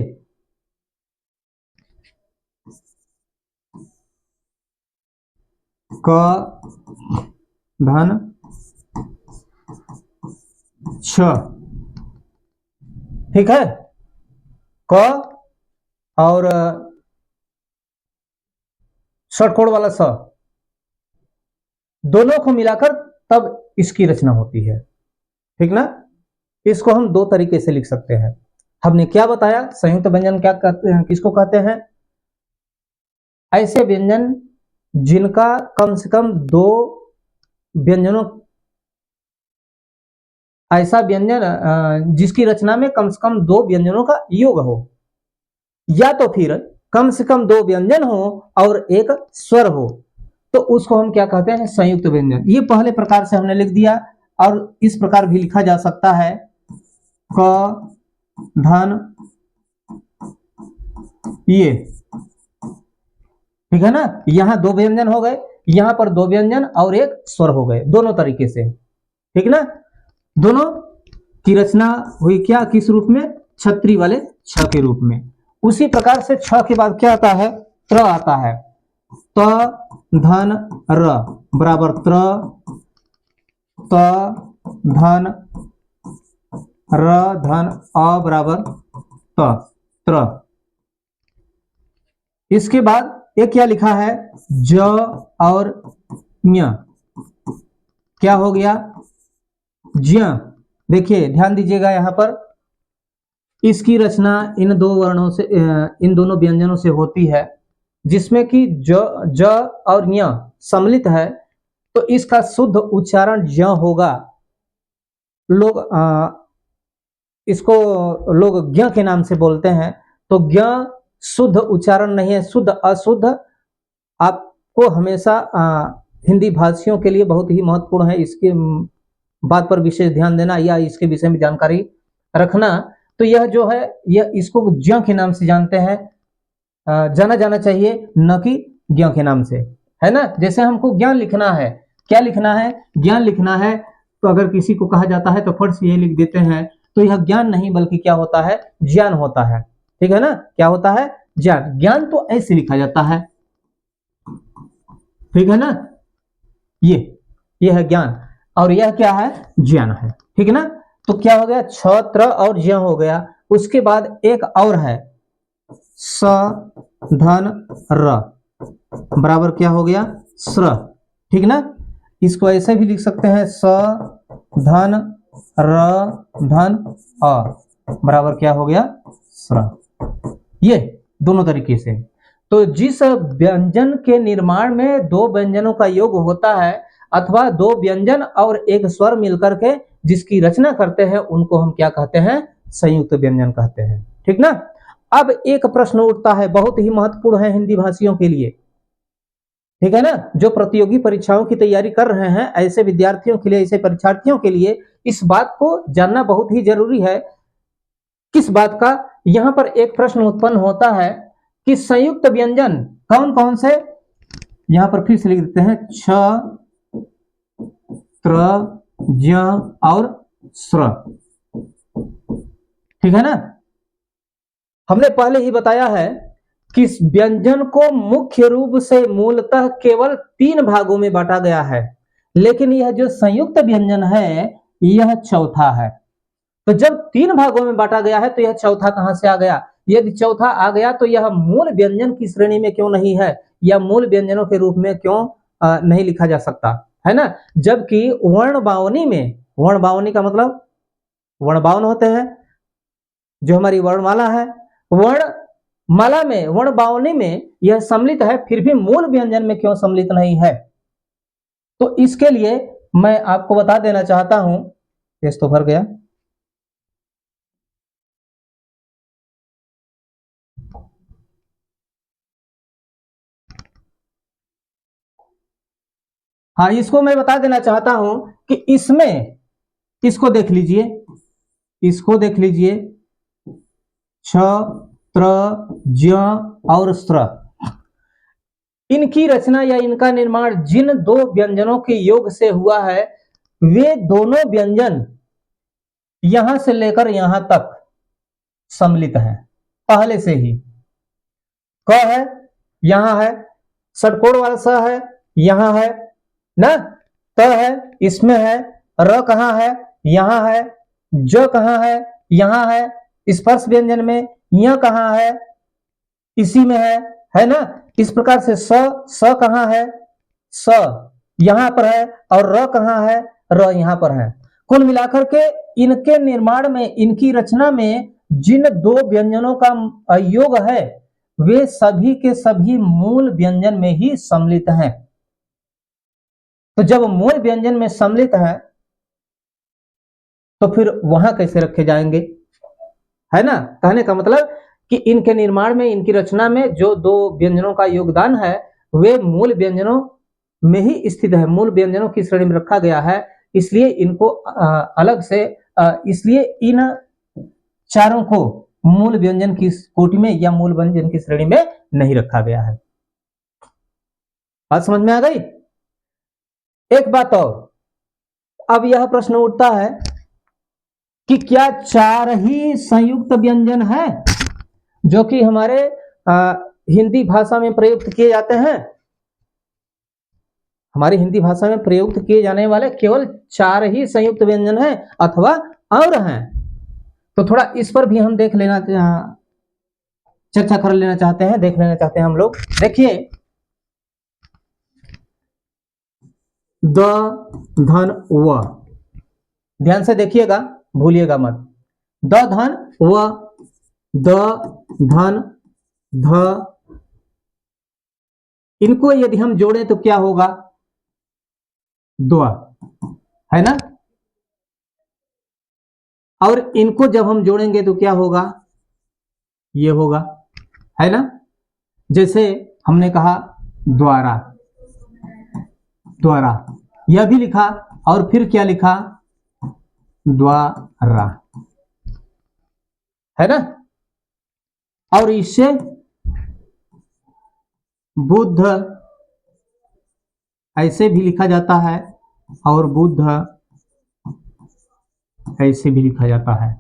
क धन छ, ठीक है। क और षटकोण वाला स, दोनों को मिलाकर तब इसकी रचना होती है, ठीक ना। इसको हम दो तरीके से लिख सकते हैं। हमने क्या बताया, संयुक्त व्यंजन क्या कहते हैं, किसको कहते हैं? ऐसे व्यंजन जिनका कम से कम दो व्यंजनों, ऐसा व्यंजन जिसकी रचना में कम से कम दो व्यंजनों का योग हो, या तो फिर कम से कम दो व्यंजन हो और एक स्वर हो, तो उसको हम क्या कहते हैं? संयुक्त व्यंजन। ये पहले प्रकार से हमने लिख दिया, और इस प्रकार भी लिखा जा सकता है क धन ये, ठीक है ना। यहां दो व्यंजन हो गए, यहां पर दो व्यंजन और एक स्वर हो गए, दोनों तरीके से, ठीक ना। दोनों की रचना हुई क्या, किस रूप में? छत्री वाले छ के रूप में। उसी प्रकार से छ के बाद क्या आता है? त्र आता है। त धन र बराबर त्र, त धन र धन अ बराबर त, त्र। इसके बाद एक क्या लिखा है? ज और ञ, क्या हो गया? ज्य। देखिए ध्यान दीजिएगा, यहां पर इसकी रचना इन दो वर्णों से, इन दोनों व्यंजनों से होती है, जिसमें कि ज और ञ सम्मिलित है, तो इसका शुद्ध उच्चारण ज होगा। लोग इसको लोग ज्ञ के नाम से बोलते हैं, तो ज्ञ शुद्ध उच्चारण नहीं है, शुद्ध अशुद्ध आपको हमेशा हिंदी भाषियों के लिए बहुत ही महत्वपूर्ण है, इसके बात पर विशेष ध्यान देना या इसके विषय में जानकारी रखना। तो यह जो है, यह इसको ज्ञ के नाम से जानते हैं, जाना जाना चाहिए, न कि ज्ञ के नाम से, है ना। जैसे हमको ज्ञान लिखना है, क्या लिखना है? ज्ञान लिखना है, तो अगर किसी को कहा जाता है तो फट से ये लिख देते हैं, तो यह ज्ञान नहीं बल्कि क्या होता है? ज्ञान होता है, ठीक है ना। क्या होता है? ज्ञान। ज्ञान तो ऐसे लिखा जाता है, ठीक है ना। ये है ज्ञान, और यह क्या है? ज्ञान है, ठीक है ना। तो क्या हो गया? छत्र और ज्ञ हो गया। उसके बाद एक और है स धन र बराबर क्या हो गया? स्र, ठीक ना। इसको ऐसे भी लिख सकते हैं स धन र धन अ बराबर क्या हो गया? स्र। ये दोनों तरीके से। तो जिस व्यंजन के निर्माण में दो व्यंजनों का योग होता है, अथवा दो व्यंजन और एक स्वर मिलकर के जिसकी रचना करते हैं, उनको हम क्या कहते हैं? संयुक्त व्यंजन कहते हैं, ठीक ना। अब एक प्रश्न उठता है, बहुत ही महत्वपूर्ण है हिंदी भाषियों के लिए, ठीक है ना। जो प्रतियोगी परीक्षाओं की तैयारी कर रहे हैं, ऐसे विद्यार्थियों के लिए, ऐसे परीक्षार्थियों के लिए इस बात को जानना बहुत ही जरूरी है। किस बात का? यहां पर एक प्रश्न उत्पन्न होता है कि संयुक्त व्यंजन कौन कौन से, यहां पर फिर से लिख देते हैं छ त्र ज्ञ और स्र, ठीक है ना। हमने पहले ही बताया है कि इस व्यंजन को मुख्य रूप से मूलतः केवल तीन भागों में बांटा गया है, लेकिन यह जो संयुक्त व्यंजन है यह चौथा है। तो जब तीन भागों में बांटा गया है, तो यह चौथा कहां से आ गया? यदि चौथा आ गया तो यह मूल व्यंजन की श्रेणी में क्यों नहीं है, या मूल व्यंजनों के रूप में क्यों नहीं लिखा जा सकता, है ना। जबकि वर्ण बावनी में, वर्ण बावनी का मतलब वर्ण बावन होते हैं, जो हमारी वर्णमाला है, वर्ण माला में, वर्ण बावनी में यह सम्मिलित है, फिर भी मूल व्यंजन में क्यों सम्मिलित नहीं है? तो इसके लिए मैं आपको बता देना चाहता हूं, पेज तो भर गया। हाँ, इसको मैं बता देना चाहता हूं कि इसमें, इसको देख लीजिए, इसको देख लीजिए, छ त्र ज्ञ और स्त्र, इनकी रचना या इनका निर्माण जिन दो व्यंजनों के योग से हुआ है, वे दोनों व्यंजन यहां से लेकर यहां तक सम्मिलित हैं पहले से ही। क है, यहां है, षटकोण वाला स है, यहां है ना, त है, इसमें है, र कहां है, यहां है, ज कहां है, यहां है, स्पर्श व्यंजन में य कहां है, इसी में है ना। इस प्रकार से स कहां है, स यहां पर है, और र कहां है, र यहां पर है। कुल मिलाकर के इनके निर्माण में, इनकी रचना में जिन दो व्यंजनों का योग है वे सभी के सभी मूल व्यंजन में ही सम्मिलित हैं। तो जब मूल व्यंजन में सम्मिलित है तो फिर वहां कैसे रखे जाएंगे, है ना। कहने का मतलब कि इनके निर्माण में, इनकी रचना में जो दो व्यंजनों का योगदान है वे मूल व्यंजनों में ही स्थित है, मूल व्यंजनों की श्रेणी में रखा गया है। इसलिए इनको अलग से, इसलिए इन चारों को मूल व्यंजन की कोटि में या मूल व्यंजन की श्रेणी में नहीं रखा गया है। बात समझ में आ गई। एक बात और, अब यह प्रश्न उठता है कि क्या चार ही संयुक्त व्यंजन है जो कि हमारे हिंदी भाषा में प्रयुक्त किए जाते हैं। हमारी हिंदी भाषा में प्रयुक्त किए जाने वाले केवल चार ही संयुक्त व्यंजन हैं अथवा और हैं। तो थोड़ा इस पर भी हम देख लेना, चर्चा कर लेना चाहते हैं, देख लेना चाहते हैं हम लोग। देखिए, द, धन, व, ध्यान से देखिएगा, भूलिएगा मत। द, धन, व, द, धन, ध, इनको यदि हम जोड़ें तो क्या होगा, द्व, है ना। और इनको जब हम जोड़ेंगे तो क्या होगा, ये होगा, है ना। जैसे हमने कहा द्वारा, द्वारा, यह भी लिखा, और फिर क्या लिखा, द्वारा, है ना। और इससे बुद्ध ऐसे भी लिखा जाता है, और बुद्ध ऐसे भी लिखा जाता है।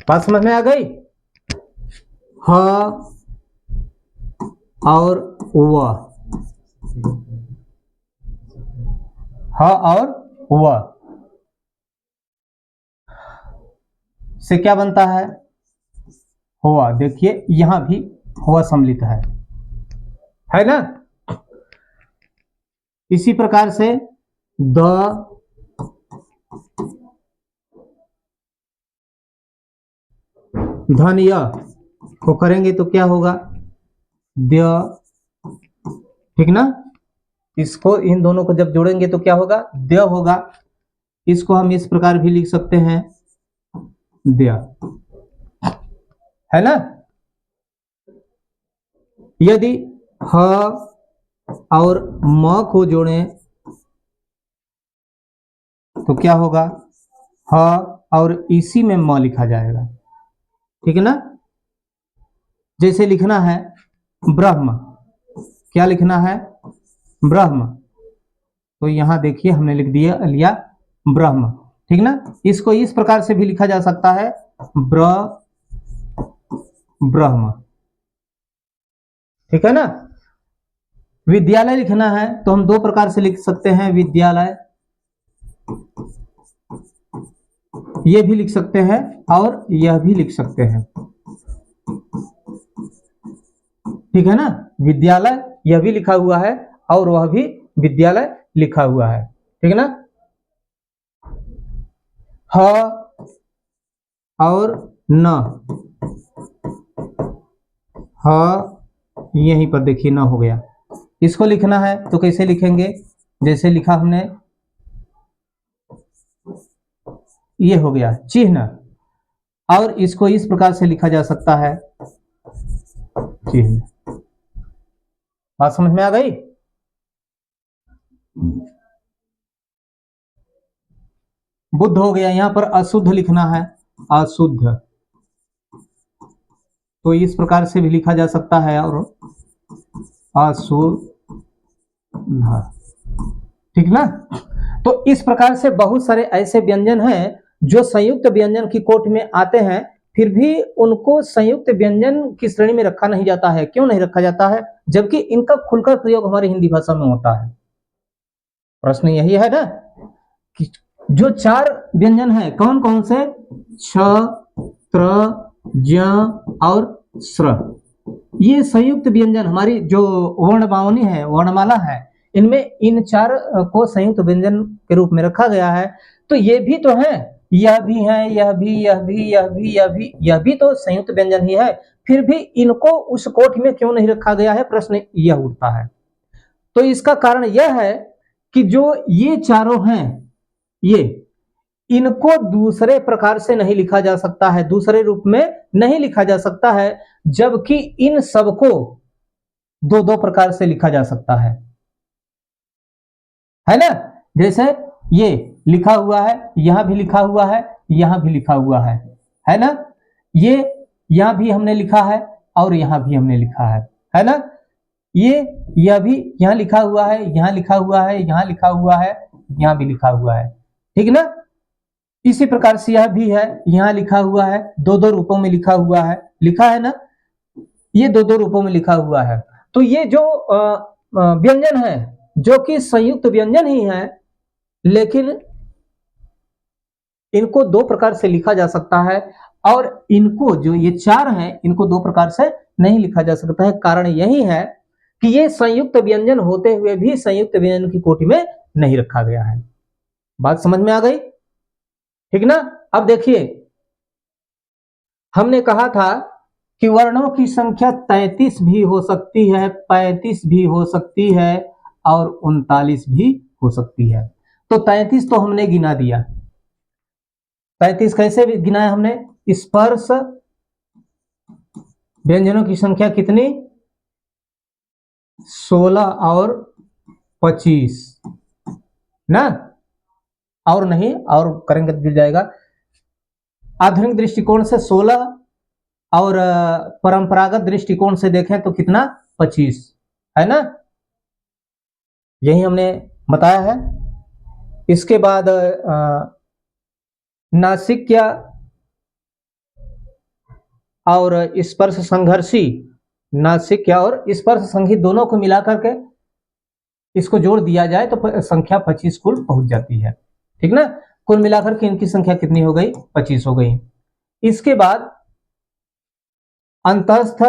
बात समझ में आ गई। ह और व, ह और व से क्या बनता है, हुआ। देखिए यहां भी हुआ सम्मिलित है ना। इसी प्रकार से द, धन, य को करेंगे तो क्या होगा, द्य, ठीक ना। इसको, इन दोनों को जब जोड़ेंगे तो क्या होगा, द्य होगा। इसको हम इस प्रकार भी लिख सकते हैं, द्य, है ना। यदि ह और म को जोड़ें तो क्या होगा, ह और इसी में म लिखा जाएगा, ठीक है ना। जैसे लिखना है ब्रह्म, क्या लिखना है, ब्रह्म, तो यहां देखिए हमने लिख दिया, लिया ब्रह्म, ठीक ना। इसको इस प्रकार से भी लिखा जा सकता है, ब्रह्म, ठीक है ना। विद्यालय लिखना है तो हम दो प्रकार से लिख सकते हैं, विद्यालय, ये भी लिख सकते हैं और यह भी लिख सकते हैं, ठीक है ना। विद्यालय यह भी लिखा हुआ है और वह भी विद्यालय लिखा हुआ है, ठीक है ना। ह और न, ह यहीं पर देखिए न हो गया। इसको लिखना है तो कैसे लिखेंगे, जैसे लिखा हमने, ये हो गया चिन्ह, और इसको इस प्रकार से लिखा जा सकता है, चिन्ह। बात समझ में आ गई। बुद्ध हो गया, यहां पर अशुद्ध लिखना है, अशुद्ध, तो इस प्रकार से भी लिखा जा सकता है, और अशुद्ध, ठीक ना। तो इस प्रकार से बहुत सारे ऐसे व्यंजन हैं जो संयुक्त व्यंजन की कोटि में आते हैं, फिर भी उनको संयुक्त व्यंजन की श्रेणी में रखा नहीं जाता है। क्यों नहीं रखा जाता है, जबकि इनका खुलकर प्रयोग हमारी हिंदी भाषा में होता है? प्रश्न यही है ना कि जो 4 व्यंजन है कौन कौन से, छ, त्र, ज्ञ और स्र, ये संयुक्त व्यंजन हमारी जो वर्णमावनी है, वर्णमाला है, इनमें इन 4 को संयुक्त व्यंजन के रूप में रखा गया है। तो ये भी तो है, यह भी है, यह भी, यह भी, यह भी, यह भी, यह भी तो संयुक्त व्यंजन ही है। फिर भी इनको उस कोटि में क्यों नहीं रखा गया है, प्रश्न यह उठता है। तो इसका कारण यह है कि जो ये चारों हैं, ये इनको दूसरे प्रकार से नहीं लिखा जा सकता है, दूसरे रूप में नहीं लिखा जा सकता है, जबकि इन सबको दो दो प्रकार से लिखा जा सकता है ना। जैसे ये लिखा हुआ है, यहां भी लिखा हुआ है, यहां भी लिखा हुआ है ना। ये यहां भी हमने लिखा है और यहां भी हमने लिखा है ना। यह भी यहां लिखा हुआ है, यहां लिखा हुआ है, यहां लिखा हुआ है, यहां भी लिखा हुआ है, ठीक ना। इसी प्रकार से यह भी है, यहां लिखा हुआ है, दो दो रूपों में लिखा हुआ है, लिखा है ना, ये दो दो रूपों में लिखा हुआ है। तो ये जो व्यंजन है जो कि संयुक्त व्यंजन ही है, लेकिन इनको दो प्रकार से लिखा जा सकता है, और इनको जो ये 4 हैं इनको दो प्रकार से नहीं लिखा जा सकता है। कारण यही है कि ये संयुक्त व्यंजन होते हुए भी संयुक्त व्यंजन की कोटि में नहीं रखा गया है। बात समझ में आ गई, ठीक ना। अब देखिए, हमने कहा था कि वर्णों की संख्या 33 भी हो सकती है, 35 भी हो सकती है और 39 भी हो सकती है। तो 33 तो हमने गिना दिया। 35 कैसे गिनाया हमने, स्पर्श व्यंजनों की संख्या कितनी, 16 और 25 ना, और नहीं और करेंगे तो मिल जाएगा। आधुनिक दृष्टिकोण से 16 और परंपरागत दृष्टिकोण से देखें तो कितना, 25 है ना, यही हमने बताया है। इसके बाद नासिक्य और स्पर्श संघर्षी, नासिक्य और स्पर्श संघी दोनों को मिलाकर के इसको जोड़ दिया जाए तो संख्या 25 कुल पहुंच जाती है, ठीक ना। कुल मिलाकर के इनकी संख्या कितनी हो गई, 25 हो गई। इसके बाद अंतस्थ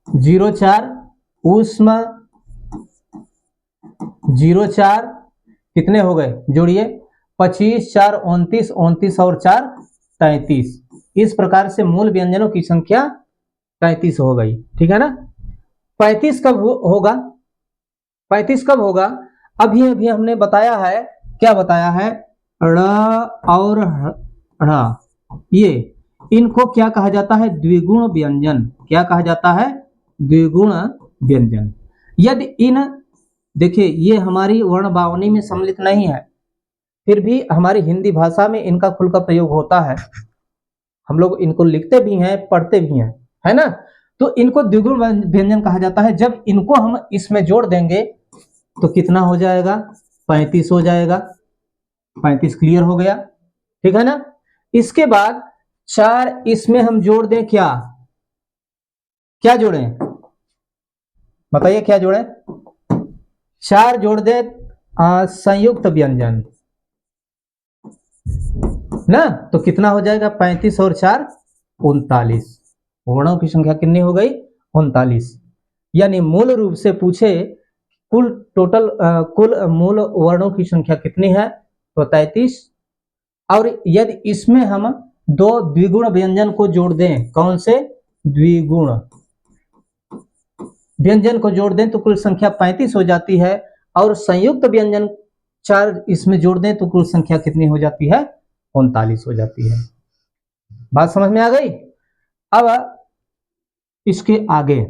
04, ऊष्म 04, कितने हो गए, जोड़िए, 25, 4, 29, 29 और 4, 33। इस प्रकार से मूल व्यंजनों की संख्या 33 हो गई, ठीक है ना। 35 कब होगा, 35 कब होगा, अभी अभी हमने बताया है, क्या बताया है, ड़ और ढ़, ये इनको क्या कहा जाता है, द्विगुण व्यंजन। क्या कहा जाता है, द्विगुण व्यंजन। यदि इन, देखिए ये हमारी वर्णमावनी में सम्मिलित नहीं है, फिर भी हमारी हिंदी भाषा में इनका खुलकर प्रयोग होता है, हम लोग इनको लिखते भी हैं, पढ़ते भी हैं, है ना। तो इनको द्विगुण व्यंजन कहा जाता है। जब इनको हम इसमें जोड़ देंगे तो कितना हो जाएगा, 35 हो जाएगा। 35 क्लियर हो गया, ठीक है ना। इसके बाद 4 इसमें हम जोड़ दें, क्या क्या जोड़ें, बताइए क्या जोड़ें, 4 जोड़ दें संयुक्त व्यंजन ना, तो कितना हो जाएगा, 35 और 4, 39। वर्णों की संख्या कितनी हो गई, 39। यानी मूल रूप से पूछे कुल टोटल कुल मूल वर्णों की संख्या कितनी है, तो 33। और यदि इसमें हम दो द्विगुण व्यंजन को जोड़ दें, कौन से, द्विगुण व्यंजन को जोड़ दें तो कुल संख्या 35 हो जाती है, और संयुक्त व्यंजन 4 इसमें जोड़ दें तो कुल संख्या कितनी हो जाती है, 39 हो जाती है। बात समझ में आ गई। अब इसके आगे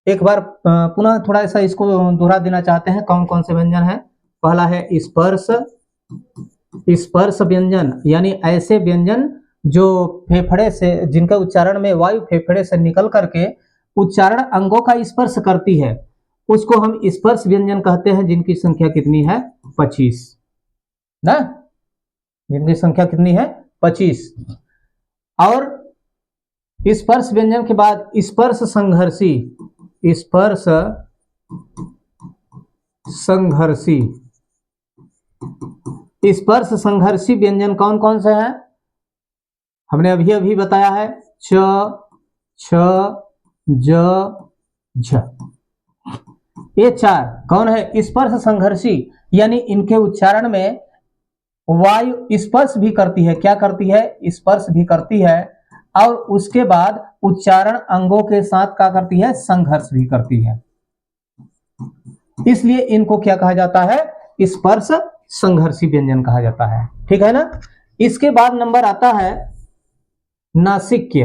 एक बार पुनः थोड़ा सा इसको दोहरा देना चाहते हैं, कौन कौन से व्यंजन है। पहला है स्पर्श, स्पर्श व्यंजन यानी ऐसे व्यंजन जो फेफड़े से, जिनका उच्चारण में वायु फेफड़े से निकल करके उच्चारण अंगों का स्पर्श करती है, उसको हम स्पर्श व्यंजन कहते हैं, जिनकी संख्या कितनी है, 25 ना। जिनकी संख्या कितनी है 25। और स्पर्श व्यंजन के बाद स्पर्श संघर्षी, स्पर्श संघर्षी, स्पर्श संघर्षी व्यंजन कौन कौन से हैं? हमने अभी अभी बताया है च, छ, ज, झ। ये चार कौन है? स्पर्श संघर्षी, यानी इनके उच्चारण में वायु स्पर्श भी करती है। क्या करती है? स्पर्श भी करती है, और उसके बाद उच्चारण अंगों के साथ क्या करती है? संघर्ष भी करती है। इसलिए इनको क्या कहा जाता है? स्पर्श संघर्षी व्यंजन कहा जाता है। ठीक है ना। इसके बाद नंबर आता है नासिक्य।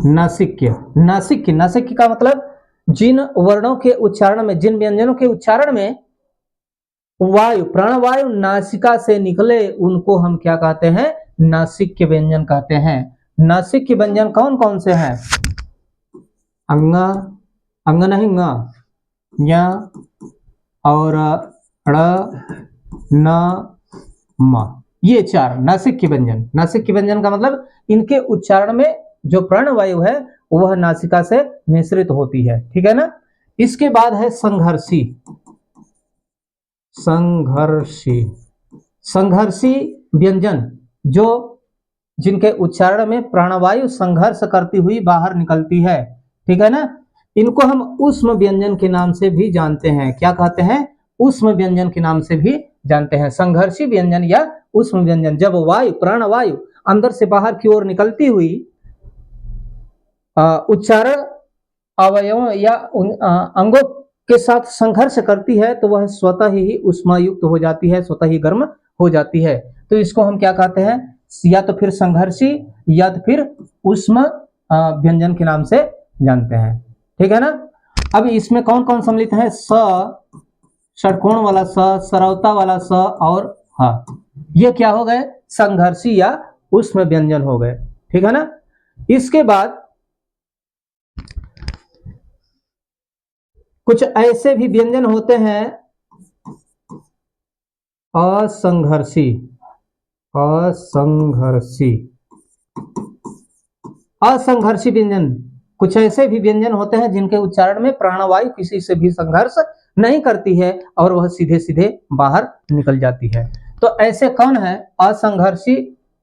नासिक्य, नासिक्य, नासिक्य का मतलब जिन वर्णों के उच्चारण में, जिन व्यंजनों के उच्चारण में वायु, प्राणवायु नासिका से निकले, उनको हम क्या कहते हैं? नासिक्य व्यंजन कहते हैं। नासिक्य व्यंजन कौन कौन से हैं? अंग, अंग नहीं ङ, ञ और ड़, न, म, ये चार नासिक्य व्यंजन। नासिक्य व्यंजन का मतलब इनके उच्चारण में जो प्राणवायु है वह नासिका से निःसृत होती है। ठीक है ना। इसके बाद है संघर्षी। संघर्षी, संघर्षी व्यंजन जो जिनके उच्चारण में प्राणवायु संघर्ष करती हुई बाहर निकलती है। ठीक है ना। इनको हम ऊष्म व्यंजन के नाम से भी जानते हैं। क्या कहते हैं? ऊष्म व्यंजन के नाम से भी जानते हैं। संघर्षी व्यंजन या ऊष्म व्यंजन, जब वायु, प्राणवायु अंदर से बाहर की ओर निकलती हुई उच्चारण अवयवों या अंगों के साथ संघर्ष करती है, तो वह स्वतः ही ऊष्मायुक्त हो जाती है, स्वतः ही गर्म हो जाती है। तो इसको हम क्या कहते हैं? या तो फिर संघर्षी या तो फिर ऊष्म व्यंजन के नाम से जानते हैं। ठीक है ना। अब इसमें कौन कौन सम्मिलित है? स, षटकोण वाला स, सरवता वाला स और ह, ये क्या हो गए? संघर्षी या ऊष्म व्यंजन हो गए। ठीक है ना। इसके बाद कुछ ऐसे भी व्यंजन होते हैं असंघर्षी। असंघर्षी, असंघर्षी व्यंजन, कुछ ऐसे भी व्यंजन होते हैं जिनके उच्चारण में प्राणवायु किसी से भी संघर्ष नहीं करती है और वह सीधे सीधे बाहर निकल जाती है। तो ऐसे कौन है असंघर्षी,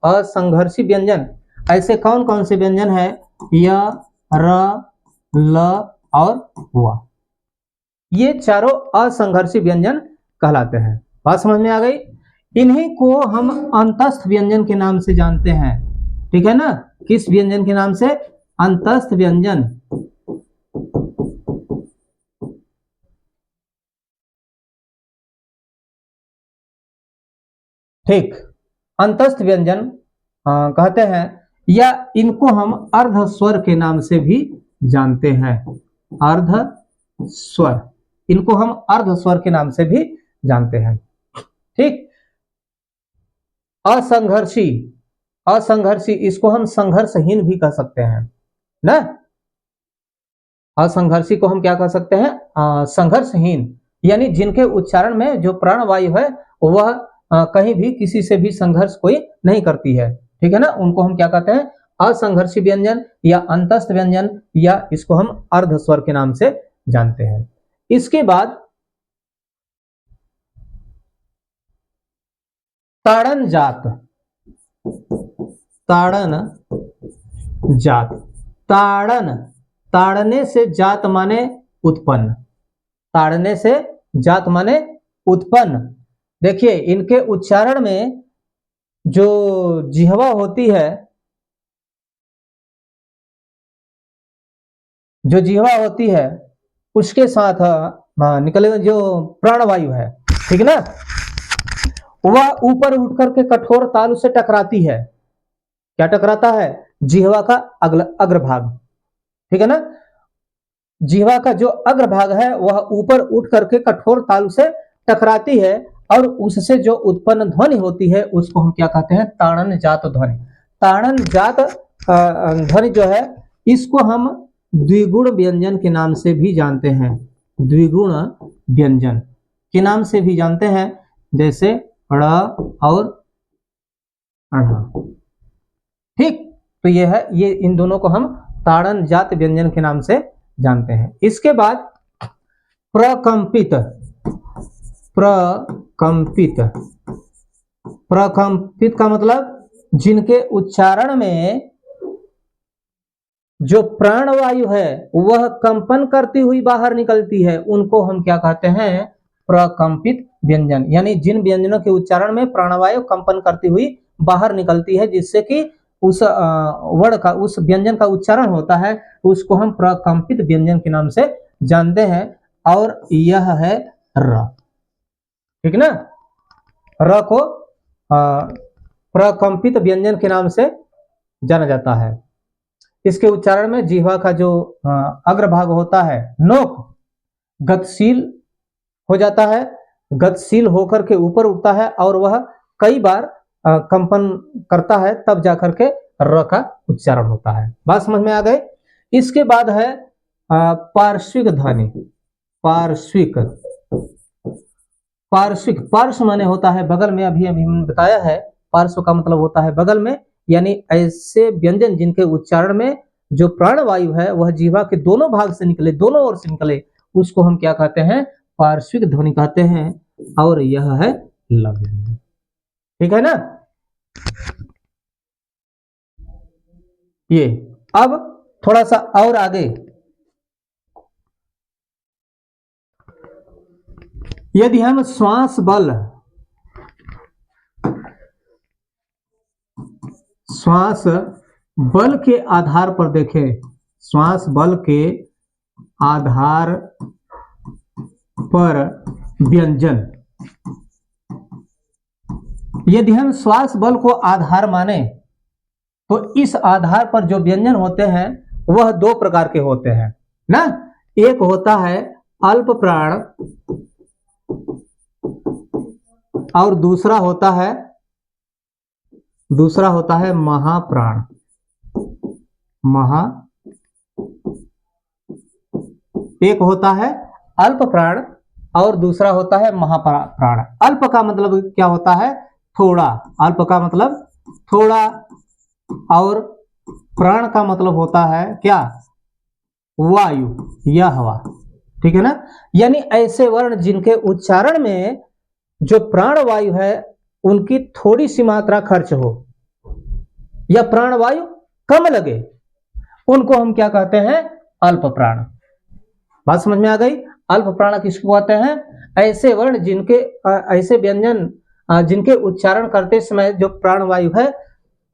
असंघर्षी व्यंजन? ऐसे कौन कौन से व्यंजन है? य, र, ल और व। ये चारों असंघर्षी व्यंजन कहलाते हैं। बात समझ में आ गई। इन्हीं को हम अंतस्थ व्यंजन के नाम से जानते हैं। ठीक है ना। किस व्यंजन के नाम से? अंतस्थ व्यंजन। ठीक, अंतस्थ व्यंजन कहते हैं, या इनको हम अर्ध स्वर के नाम से भी जानते हैं। अर्ध स्वर, इनको हम अर्ध स्वर के नाम से भी जानते हैं। ठीक। असंघर्षी, असंघर्षी इसको हम संघर्षहीन भी कह सकते हैं ना। असंघर्षी को हम क्या कह सकते हैं? संघर्षहीन, यानी जिनके उच्चारण में जो प्राणवायु है वह कहीं भी किसी से भी संघर्ष कोई नहीं करती है। ठीक है ना। उनको हम क्या कहते हैं? असंघर्षी व्यंजन या अंतस्थ व्यंजन, या इसको हम अर्ध स्वर के नाम से जानते हैं। इसके बाद ताड़न जात। ताड़न जात, ताड़न, ताड़ने से जात माने उत्पन्न। ताड़ने से जात माने उत्पन्न। देखिए इनके उच्चारण में जो जिह्वा होती है, जो जिह्वा होती है उसके साथ निकले जो प्राणवायु है, ठीक ना, वह ऊपर उठ करके कठोर तालु से टकराती है। क्या टकराता है? जिह्वा का अग्रभाग। ठीक है ना। जिह्वा का जो अग्रभाग है वह ऊपर उठ करके कठोर तालु से टकराती है, और उससे जो उत्पन्न ध्वनि होती है उसको हम क्या कहते हैं? ताड़न जात ध्वनि। ताड़न जात ध्वनि जो है इसको हम द्विगुण व्यंजन के नाम से भी जानते हैं। द्विगुण व्यंजन, के नाम से भी जानते हैं, जैसे ड़ और ढ़। ठीक, तो ये है, ये इन दोनों को हम ताड़न जात व्यंजन के नाम से जानते हैं। इसके बाद प्रकंपित, प्रकंपित, प्रकंपित का मतलब जिनके उच्चारण में जो प्राणवायु है वह कंपन करती हुई बाहर निकलती है, उनको हम क्या कहते हैं, प्रकंपित व्यंजन। यानी जिन व्यंजनों के उच्चारण में प्राणवायु कंपन करती हुई बाहर निकलती है, जिससे कि उस वर्ण का, उस व्यंजन का उच्चारण होता है, उसको हम प्रकंपित व्यंजन के नाम से जानते हैं। और यह है र, ठीक ना। र को प्रकंपित व्यंजन के नाम से जाना जाता है। इसके उच्चारण में जिह्वा का जो अग्रभाग होता है, नोक, गतिशील हो जाता है, गतिशील होकर के ऊपर उठता है और वह कई बार कंपन करता है, तब जाकर के र का उच्चारण होता है। बात समझ में आ गई। इसके बाद है पार्श्विक ध्वनि। पार्श्विक, पार्श्विक, पार्श्व माने होता है बगल में, अभी अभी हमने बताया है, पार्श्व का मतलब होता है बगल में। यानी ऐसे व्यंजन जिनके उच्चारण में जो प्राणवायु है वह जीवा के दोनों भाग से निकले, दोनों ओर से निकले, उसको हम क्या कहते हैं, पार्श्विक ध्वनि कहते हैं। और यह है ल व्यंजन, ठीक है ना। ये अब थोड़ा सा और आगे, यदि हम श्वास बल, श्वास बल के आधार पर देखें, श्वास बल के आधार पर व्यंजन, यदि हम श्वास बल को आधार माने तो इस आधार पर जो व्यंजन होते हैं वह दो प्रकार के होते हैं ना। एक होता है अल्प प्राण और दूसरा होता है महाप्राण। एक होता है अल्प प्राण और दूसरा होता है महाप्राण। अल्प का मतलब क्या होता है, थोड़ा, अल्प का मतलब थोड़ा, और प्राण का मतलब होता है क्या, वायु या हवा, ठीक है ना। यानी ऐसे वर्ण जिनके उच्चारण में जो प्राण वायु है उनकी थोड़ी सी मात्रा खर्च हो या प्राण वायु कम लगे, उनको हम क्या कहते हैं, अल्प प्राण। बात समझ में आ गई। अल्प प्राण किसको कहते हैं, ऐसे वर्ण जिनके, ऐसे व्यंजन जिनके उच्चारण करते समय जो प्राण वायु है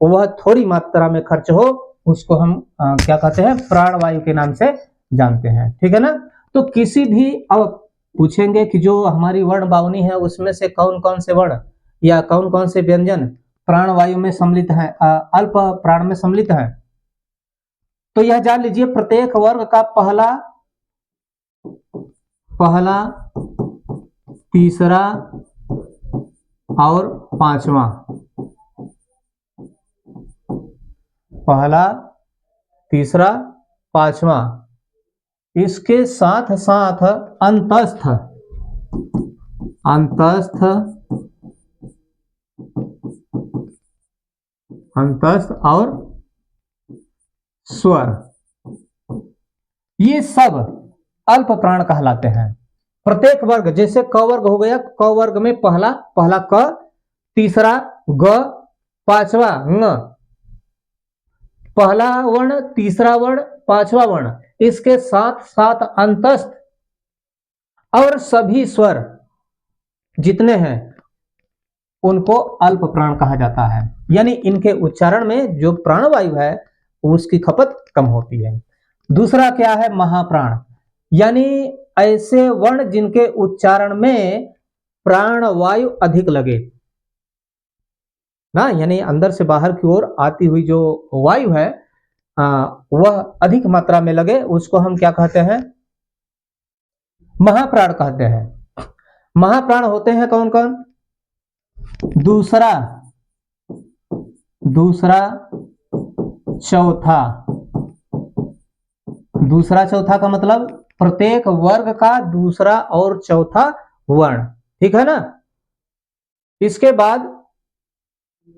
वह थोड़ी मात्रा में खर्च हो, उसको हम क्या कहते हैं, प्राण वायु के नाम से जानते हैं, ठीक है ना। तो किसी भी, अब पूछेंगे कि जो हमारी वर्ण बावनी है उसमें से कौन कौन से वर्ण या कौन कौन से व्यंजन प्राण वायु में सम्मिलित है, अल्प प्राण में सम्मिलित है। तो यह जान लीजिए, प्रत्येक वर्ग का पहला, तीसरा और पांचवा, पहला, तीसरा, पांचवा, इसके साथ साथ अंतस्थ, और स्वर, ये सब अल्प प्राण कहलाते हैं। प्रत्येक वर्ग, जैसे क वर्ग हो गया, क वर्ग में पहला क, तीसरा ग, पांचवा ङ, पहला वर्ण, तीसरा वर्ण, पांचवा वर्ण, इसके साथ साथ अंतस्थ और सभी स्वर जितने हैं उनको अल्प प्राण कहा जाता है। यानी इनके उच्चारण में जो प्राणवायु है उसकी खपत कम होती है। दूसरा क्या है, महाप्राण, यानी ऐसे वर्ण जिनके उच्चारण में प्राणवायु अधिक लगे ना, यानी अंदर से बाहर की ओर आती हुई जो वायु है वह अधिक मात्रा में लगे, उसको हम क्या कहते हैं, महाप्राण कहते हैं। महाप्राण होते हैं कौन कौन, दूसरा, चौथा। दूसरा चौथा का मतलब प्रत्येक वर्ग का दूसरा और चौथा वर्ण, ठीक है ना। इसके बाद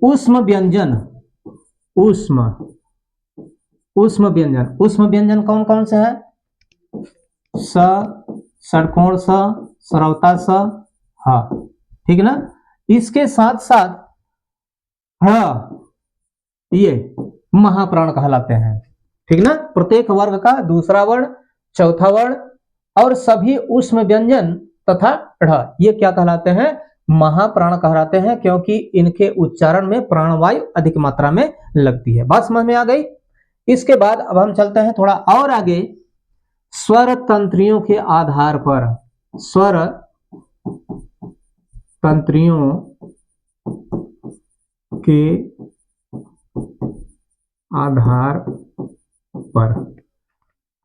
ऊष्म व्यंजन, ऊष्म ऊष्म व्यंजन, ऊष्म व्यंजन कौन कौन से हैं? स, षटकोण स, सरवता स, हा, ठीक ना। इसके साथ साथ ह, ये महाप्राण कहलाते हैं, ठीक ना। प्रत्येक वर्ग का दूसरा वर्ण, चौथा वर्ण और सभी ऊष्म व्यंजन तथा ढ़ ये क्या कहलाते हैं? महाप्राण कहलाते हैं, क्योंकि इनके उच्चारण में प्राणवायु अधिक मात्रा में लगती है। बात समझ में आ गई। इसके बाद अब हम चलते हैं थोड़ा और आगे। स्वर तंत्रियों के आधार पर, स्वर तंत्रियों के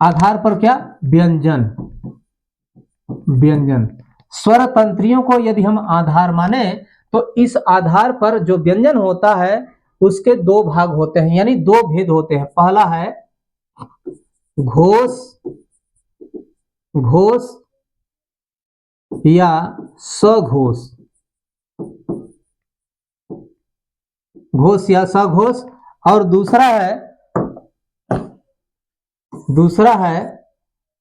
आधार पर क्या? व्यंजन, व्यंजन। स्वर तंत्रियों को यदि हम आधार माने तो इस आधार पर जो व्यंजन होता है उसके दो भाग होते हैं, यानी दो भेद होते हैं। पहला है घोष, घोष या सघोष, घोष या सघोष, और दूसरा है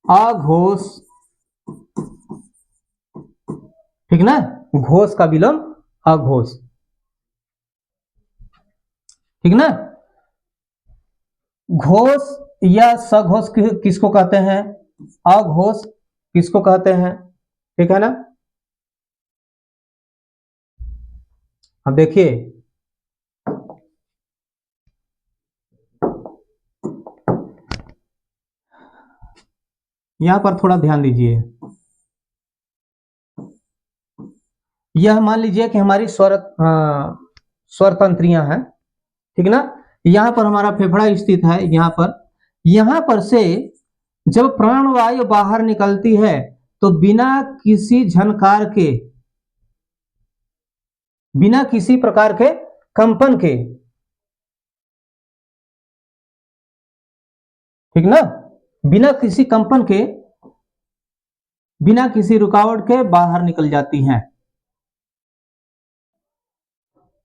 अघोष, ठीक ना। घोष का विलोम अघोष, ठीक ना। घोष या सघोष किसको कहते हैं? अघोष किसको कहते हैं? ठीक है ना। अब देखिए, यहां पर थोड़ा ध्यान दीजिए। यह मान लीजिए कि हमारी स्वर तंत्रियां हैं, ठीक ना। यहां पर हमारा फेफड़ा स्थित है, यहां पर से जब प्राणवायु बाहर निकलती है तो बिना किसी झनकार के, बिना किसी प्रकार के कंपन के, ठीक ना, बिना किसी कंपन के, बिना किसी रुकावट के बाहर निकल जाती हैं,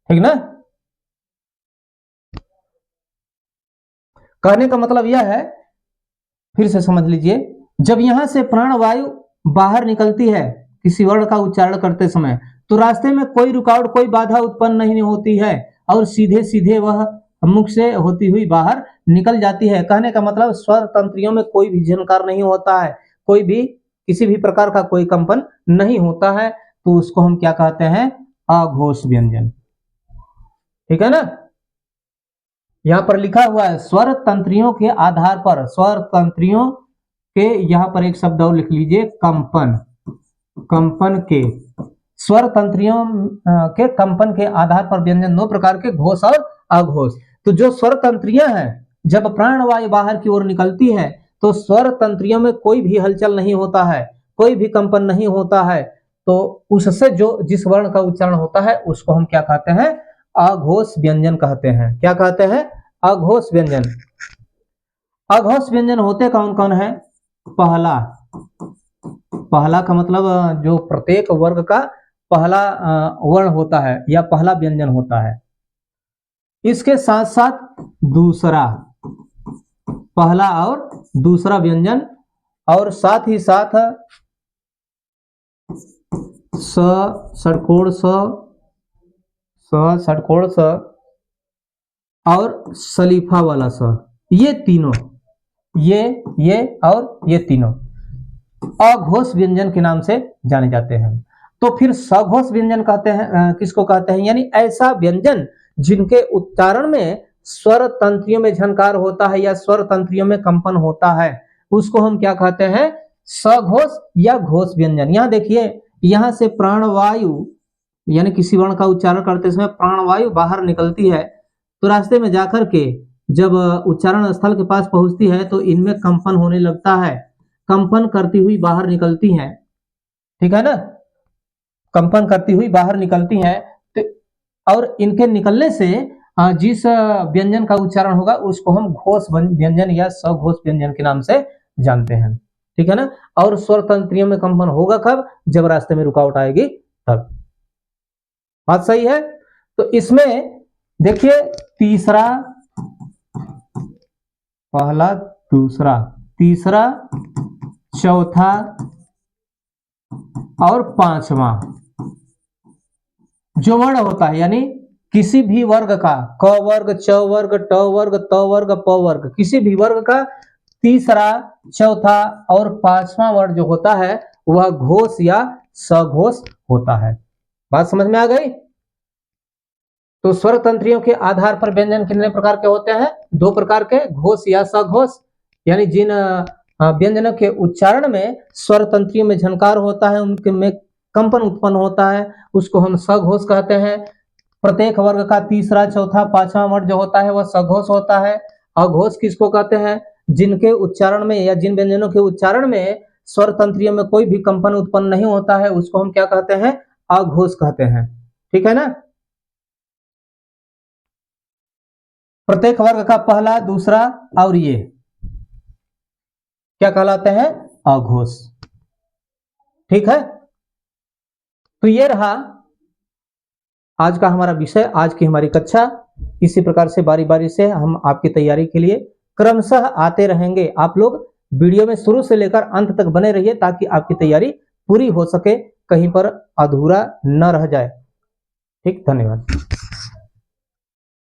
ठीक ना। कहने का मतलब यह है, फिर से समझ लीजिए, जब यहां से प्राणवायु बाहर निकलती है किसी वर्ण का उच्चारण करते समय, तो रास्ते में कोई रुकावट, कोई बाधा उत्पन्न नहीं होती है और सीधे सीधे वह मुख से होती हुई बाहर निकल जाती है। कहने का मतलब स्वर तंत्रियों में कोई भी झनकार नहीं होता है, कोई भी किसी भी प्रकार का कोई कंपन नहीं होता है, तो उसको हम क्या कहते हैं? अघोष व्यंजन, ठीक है ना। यहां पर लिखा हुआ है स्वर तंत्रियों के आधार पर, स्वर तंत्रियों के, यहां पर एक शब्द और लिख लीजिए, कंपन, कंपन के, स्वर तंत्रियों के कंपन के आधार पर व्यंजन दो प्रकार के, घोष और अघोष। तो जो स्वर तंत्रियां हैं, जब प्राणवायु बाहर की ओर निकलती है तो स्वर तंत्रियों में कोई भी हलचल नहीं होता है, कोई भी कंपन नहीं होता है, तो उससे जो जिस वर्ण का उच्चारण होता है उसको हम क्या कहते हैं? अघोष व्यंजन कहते हैं। क्या कहते हैं? अघोष व्यंजन। अघोष व्यंजन होते कौन कौन है? पहला, पहला का मतलब जो प्रत्येक वर्ग का पहला वर्ण होता है या पहला व्यंजन होता है। इसके साथ साथ दूसरा, पहला और दूसरा व्यंजन, और साथ ही साथ स, षटकोण स, षटकोण स और सलीफा वाला स, ये तीनों, ये और ये तीनों अघोष व्यंजन के नाम से जाने जाते हैं। तो फिर सघोष व्यंजन कहते हैं, किसको कहते हैं? यानी ऐसा व्यंजन जिनके उच्चारण में स्वर तंत्रियों में झनकार होता है या स्वर तंत्रियों में कंपन होता है, उसको हम क्या कहते हैं? सघोष या घोष व्यंजन। यहां देखिए, यहां से प्राणवायु यानी किसी वर्ण का उच्चारण करते समय प्राणवायु बाहर निकलती है, तो रास्ते में जाकर के जब उच्चारण स्थल के पास पहुंचती है तो इनमें कंपन होने लगता है, कंपन करती हुई बाहर निकलती हैं, ठीक है ना, कंपन करती हुई बाहर निकलती हैं। तो और इनके निकलने से जिस व्यंजन का उच्चारण होगा उसको हम घोष व्यंजन या सघोष व्यंजन के नाम से जानते हैं। ठीक है ना। और स्वर तंत्रियों में कंपन होगा कब, जब रास्ते में रुकावट आएगी तब। बात सही है। तो इसमें देखिए तीसरा, पहला, दूसरा, तीसरा, चौथा और पांचवा जो वर्ण होता है, यानी किसी भी वर्ग का, क वर्ग, च वर्ग, ट वर्ग, त वर्ग, प वर्ग, किसी भी वर्ग का तीसरा, चौथा और पांचवा वर्ण जो होता है वह घोष या सघोष होता है। बात समझ में आ गई। तो स्वर तंत्रियों के आधार पर व्यंजन कितने प्रकार के होते हैं, दो प्रकार के, घोष या सघोष। यानी जिन व्यंजनों के उच्चारण में स्वर तंत्रियों में झनकार होता है, उनके में कंपन उत्पन्न होता है, उसको हम सघोष कहते हैं। प्रत्येक वर्ग का तीसरा, चौथा, पांचवा वर्ण जो होता है वह सघोष होता है। अघोष किसको कहते हैं, जिनके उच्चारण में या जिन व्यंजनों के उच्चारण में स्वर तंत्रियों में कोई भी कंपन उत्पन्न नहीं होता है, उसको हम क्या कहते हैं, अघोष कहते हैं। ठीक है ना। प्रत्येक वर्ग का पहला, दूसरा और ये क्या कहलाते हैं, अघोष। ठीक है। तो ये रहा आज का हमारा विषय, आज की हमारी कक्षा। इसी प्रकार से बारी बारी से हम आपकी तैयारी के लिए क्रमशः आते रहेंगे। आप लोग वीडियो में शुरू से लेकर अंत तक बने रहिए ताकि आपकी तैयारी पूरी हो सके, कहीं पर अधूरा न रह जाए। ठीक, धन्यवाद।